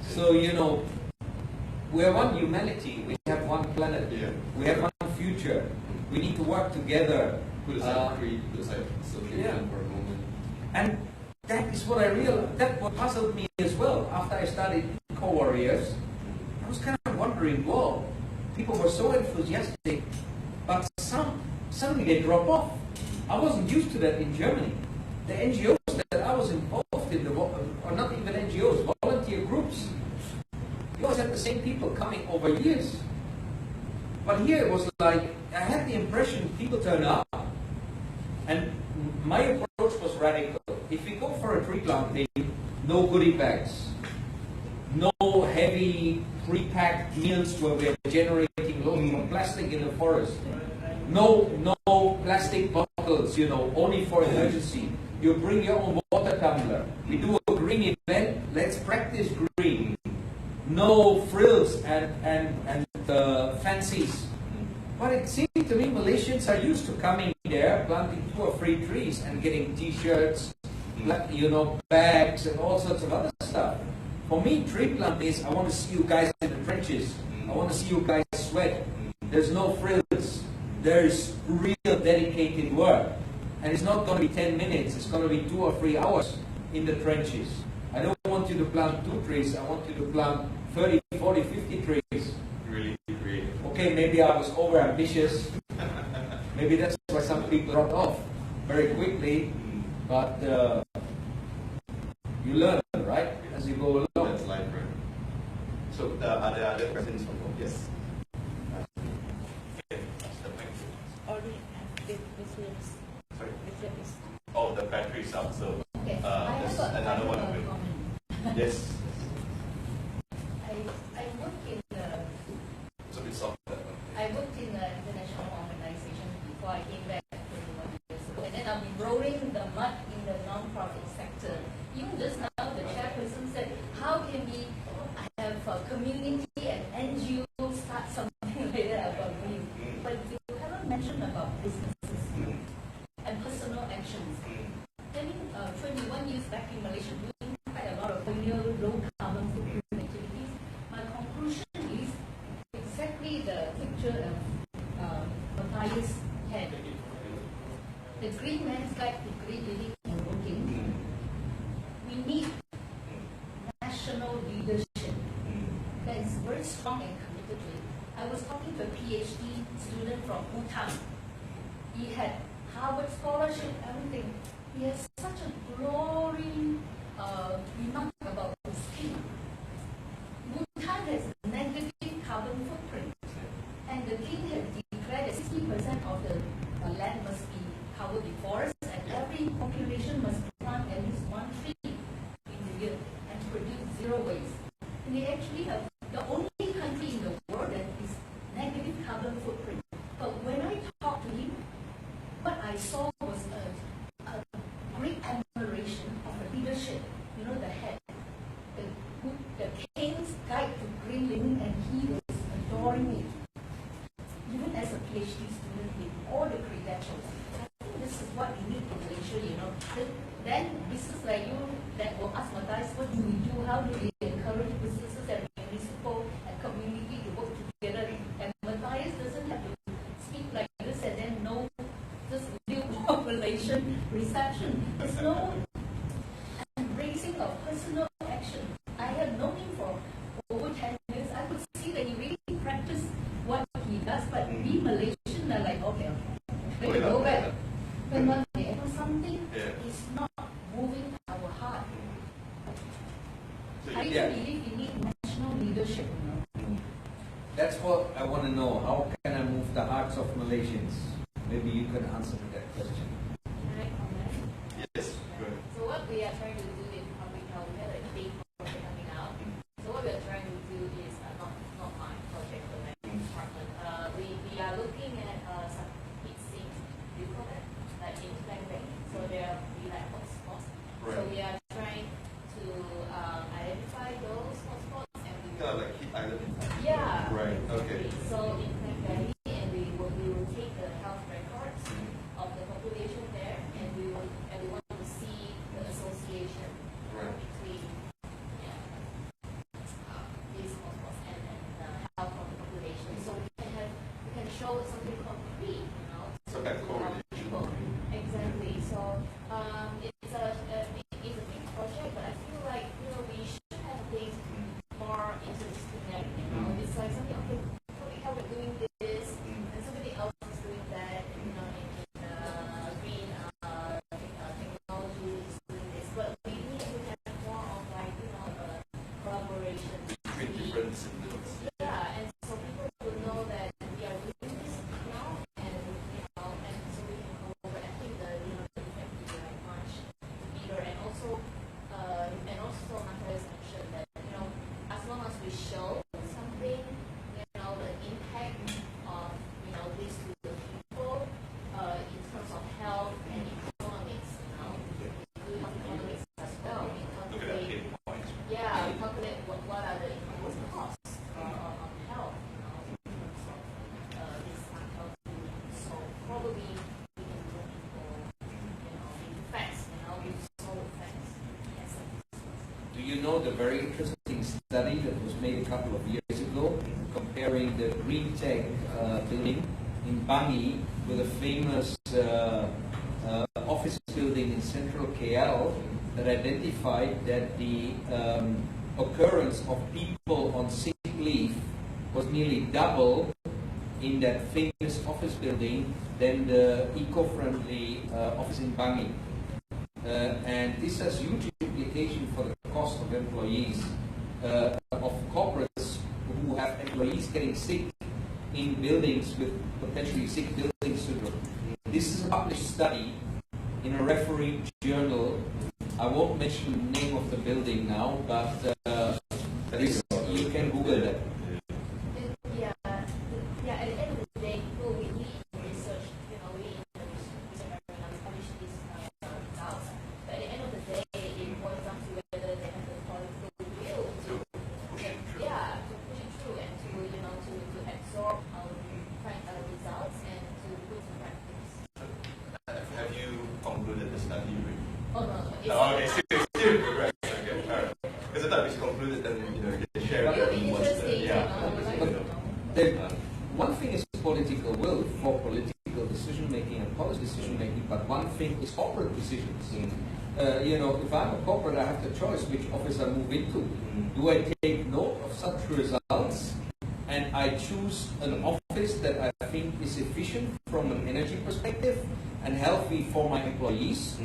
So, we are one humanity. We have one planet. Yeah. We have one future. We need to work together. Put aside creed, put aside association for a moment. And that is what I realized. That what puzzled me as well. After I studied Co-Warriors, I was kind of wondering, whoa, people were so enthusiastic, but suddenly they drop off. I wasn't used to that in Germany. The NGOs that I was involved in, or not even NGOs, volunteer groups, you always had the same people coming over years. But here it was like, I had the impression people turn up, and my approach was radical. If we go for a tree planting, no goodie bags, no heavy pre-packed meals where we're generating loads of plastic in the forest, no plastic bottles, only for emergency. You bring your own water tumbler. We do a green event, let's practice green. No frills and fancies. But it seemed to me Malaysians are used to coming there, planting 2 or 3 trees and getting t-shirts, bags and all sorts of other stuff. For me, tree planting is, I want to see you guys in the trenches. I want to see you guys sweat. There's no frills. There's real dedicated work. And it's not going to be 10 minutes. It's going to be 2 or 3 hours in the trenches. I don't want you to plant 2 trees. I want you to plant 30, 40, 50 trees. Really creative. Okay, maybe I was over ambitious. Maybe that's why some people dropped off very quickly. But you learn, right, as you go along. That's life, right? So, are there other questions from home? Yes. Okay. Already have big business. Sorry? Business. Oh, the battery's up, so Okay. there's another one of it. Yes. I worked in It's a bit soft, that one. I worked in an international organization before I came back 21 years ago, and then I've been rolling the mud in the non-profit sector. Even just now, the chairperson said, "How can we have a community and NGO start something like that about green?" But you haven't mentioned about businesses and personal actions. Having 21 years back in Malaysia, doing quite a lot of low carbon footprint activities, my conclusion is exactly the picture of Matthias had. The Green Man's Guide to Green Living and Working. We need national leadership that is very strong and committed to it. I was talking to a PhD student from Bhutan. He had Harvard scholarship, everything. He has such a glowing remark about his king. Bhutan has negative carbon footprint, and the king has declared that 60% of the land must be covered with forests, and every population must plant at least 1 tree in the year and produce 0 waste. And they actually have the only country in the world that is negative carbon footprint. But when I talked to him, what I saw was a great admiration of the leadership, the head, the King's Guide to Green Living, and he was adoring it. Even as a PhD student with all the credentials, I think this is what we need in Malaysia, Then business like you that will ask Matthias, what do we do? How do we encourage businesses and municipal and community to work together? And Matthias doesn't have to speak like this and then know just new population reception. There's no embracing of personal action. I have known him for over 10 years. I could see that he really practiced what Okay. Oh, When you yeah. go back, when one day something Yeah. is not moving our heart. So I yeah. believe we need national leadership. That's what I want to know. How can I move the hearts of Malaysians? Maybe you can answer to that question. Can I comment? Yes. Go ahead. So what we are trying to do in public health, we have a big project coming out. So what we are trying to do is not my project, but my department. We are looking at some heat sinks. Do you call that? Like in Bangkok. So there are like hotspots. So Right. we are trying to identify those hotspots and we Kind of like heat island. yeah. Right. Okay. So in Klang Valley, and we will take the health records of the population there, and we want to see the association Right. between these hotspots and the health of the population. So we can show something concrete, you know. So that to our correlation. people. Exactly. So it's a big project, but I feel like we should have things more interdisciplinary. It's like something, okay, how we're doing this, and somebody else is doing that, in green technology is doing this, but we need to have more of like, collaboration. Between different disciplines. Yeah, and so people will know that we are doing this now, and and so we can go over. I think the impact will be like much bigger, and also Matthias mentioned that as long as we show something, the impact of this to the people in terms of health and economics. We do health economics as well. We Look at that calculate, hit point. yeah, we calculate what are the economic costs on health. In terms of this unhealthy. So probably we can do people, in facts, with solid facts. Yes. Do you know the very interesting study that was made a couple of years ago comparing the Green Tech building in Bangi with a famous office building in central KL that identified that the occurrence of people on sick leave was nearly double in that famous office building than the eco-friendly office in Bangi. And this has huge implication for the cost of employees, of corporates who have employees getting sick in buildings with potentially sick building syndrome. This is a published study in a refereed journal. I won't mention the name of the building now, but you can Google that. Yeah, at the end of the day, people we need research, we in the research area, we publish these results. But at the end of the day, it boils down to whether they have the political will to push it through and to absorb our results and to put in practice. Have you concluded the study? Oh no, Okay, still progress. Okay, all right. Because I thought we concluded, then you can share It will be what's interesting, One thing is political will for political decision making and policy decision making, but one thing is corporate decisions. If I'm a corporate, I have the choice which office I move into. Do I take note of such results and I choose an office that I think is efficient from an energy perspective and healthy for my employees?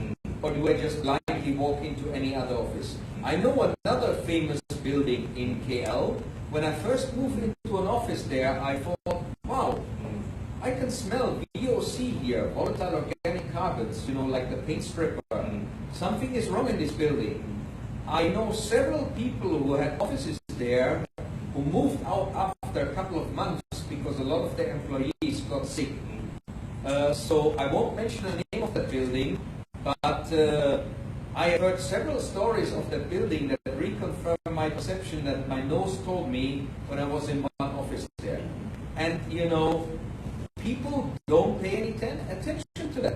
Or do I just blindly walk into any other office? I know another famous building in KL. When I first moved into an office there, I thought, wow, I can smell VOC here, volatile organic carbons, like the paint stripper. Something is wrong in this building. I know several people who had offices there who moved out after a couple of months because a lot of their employees got sick. So I won't mention the name of that building, but I heard several stories of that building that reconfirmed my perception that my nose told me when I was in one office there. And people don't pay any attention to that.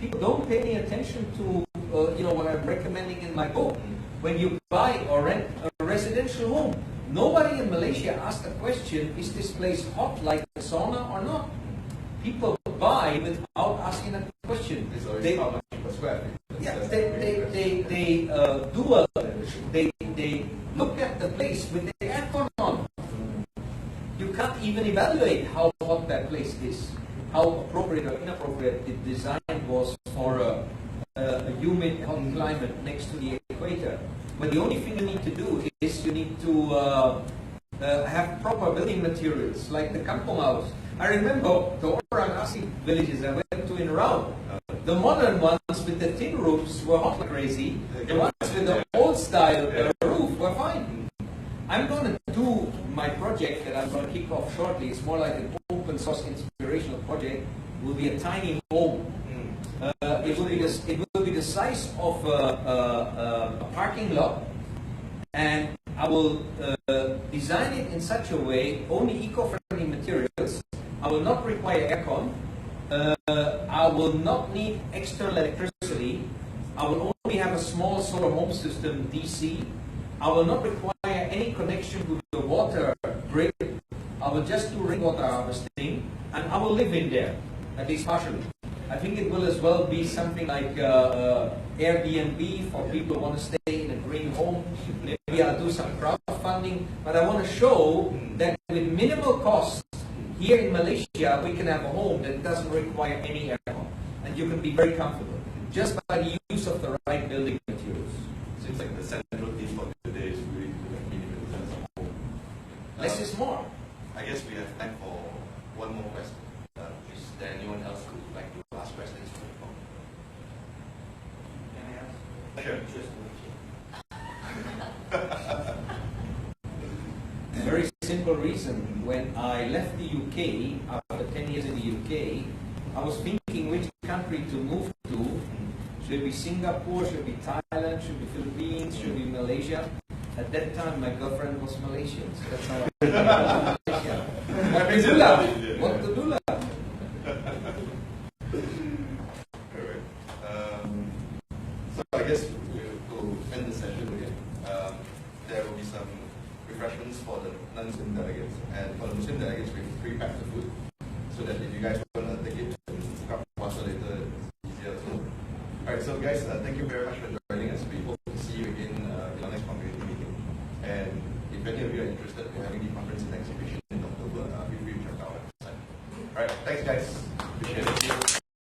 People don't pay any attention to what I'm recommending in my book. When you buy or rent a residential home, nobody in Malaysia asks the question, is this place hot like a sauna or not? People buy without asking a question. They how much per square feet. Yeah, they look at the place with the aircon on. You can't even evaluate how hot that place is. how appropriate or inappropriate the design was for a humid hot climate next to the equator. But the only thing you need to do is you need to have proper building materials, like the kampong house. I remember the orang asli villages I went to in Rao. The modern ones with the tin roofs were hot like crazy. The ones with the old style roof were fine. I'm going to do my project that I'm going to kick off shortly. It's more like an open source inspirational project. It will be a tiny home. It will be the size of a parking lot, and I will design it in such a way, only eco-friendly materials. I will not require aircon. I will not need external electricity. I will only have a small solar home system, DC. I will not require any connection to the water grid. I will just do rainwater harvesting, and I will live in there, at least partially. I think it will as well be something like Airbnb for people who want to stay in a green home. Maybe I'll do some crowdfunding, but I want to show that with minimal cost, here in Malaysia, we can have a home that doesn't require any aircon, and you can be very comfortable, just by the use of the right building materials. Seems like the central theme for today is really minimum sense of home. Less is more. I guess we have time for one more question. Is there anyone else who would like to ask questions for the phone? Can I ask? Sure. A very simple reason. When I left the UK, after 10 years in the UK, I was thinking which country to move to. Should it be Singapore, should it be Thailand, should it be Philippines, should it be Malaysia? At that time, my girlfriend was Malaysian, so that's how I Malaysia. What to do lah? What to do lah? Correct. So I guess we'll end the session again. There will be some refreshments for the non-Muslim delegates, and for the Muslim delegates, we pre-pack the food so that if you guys want to take it and grab water later, it's easier. So, alright, so guys, thank you very much for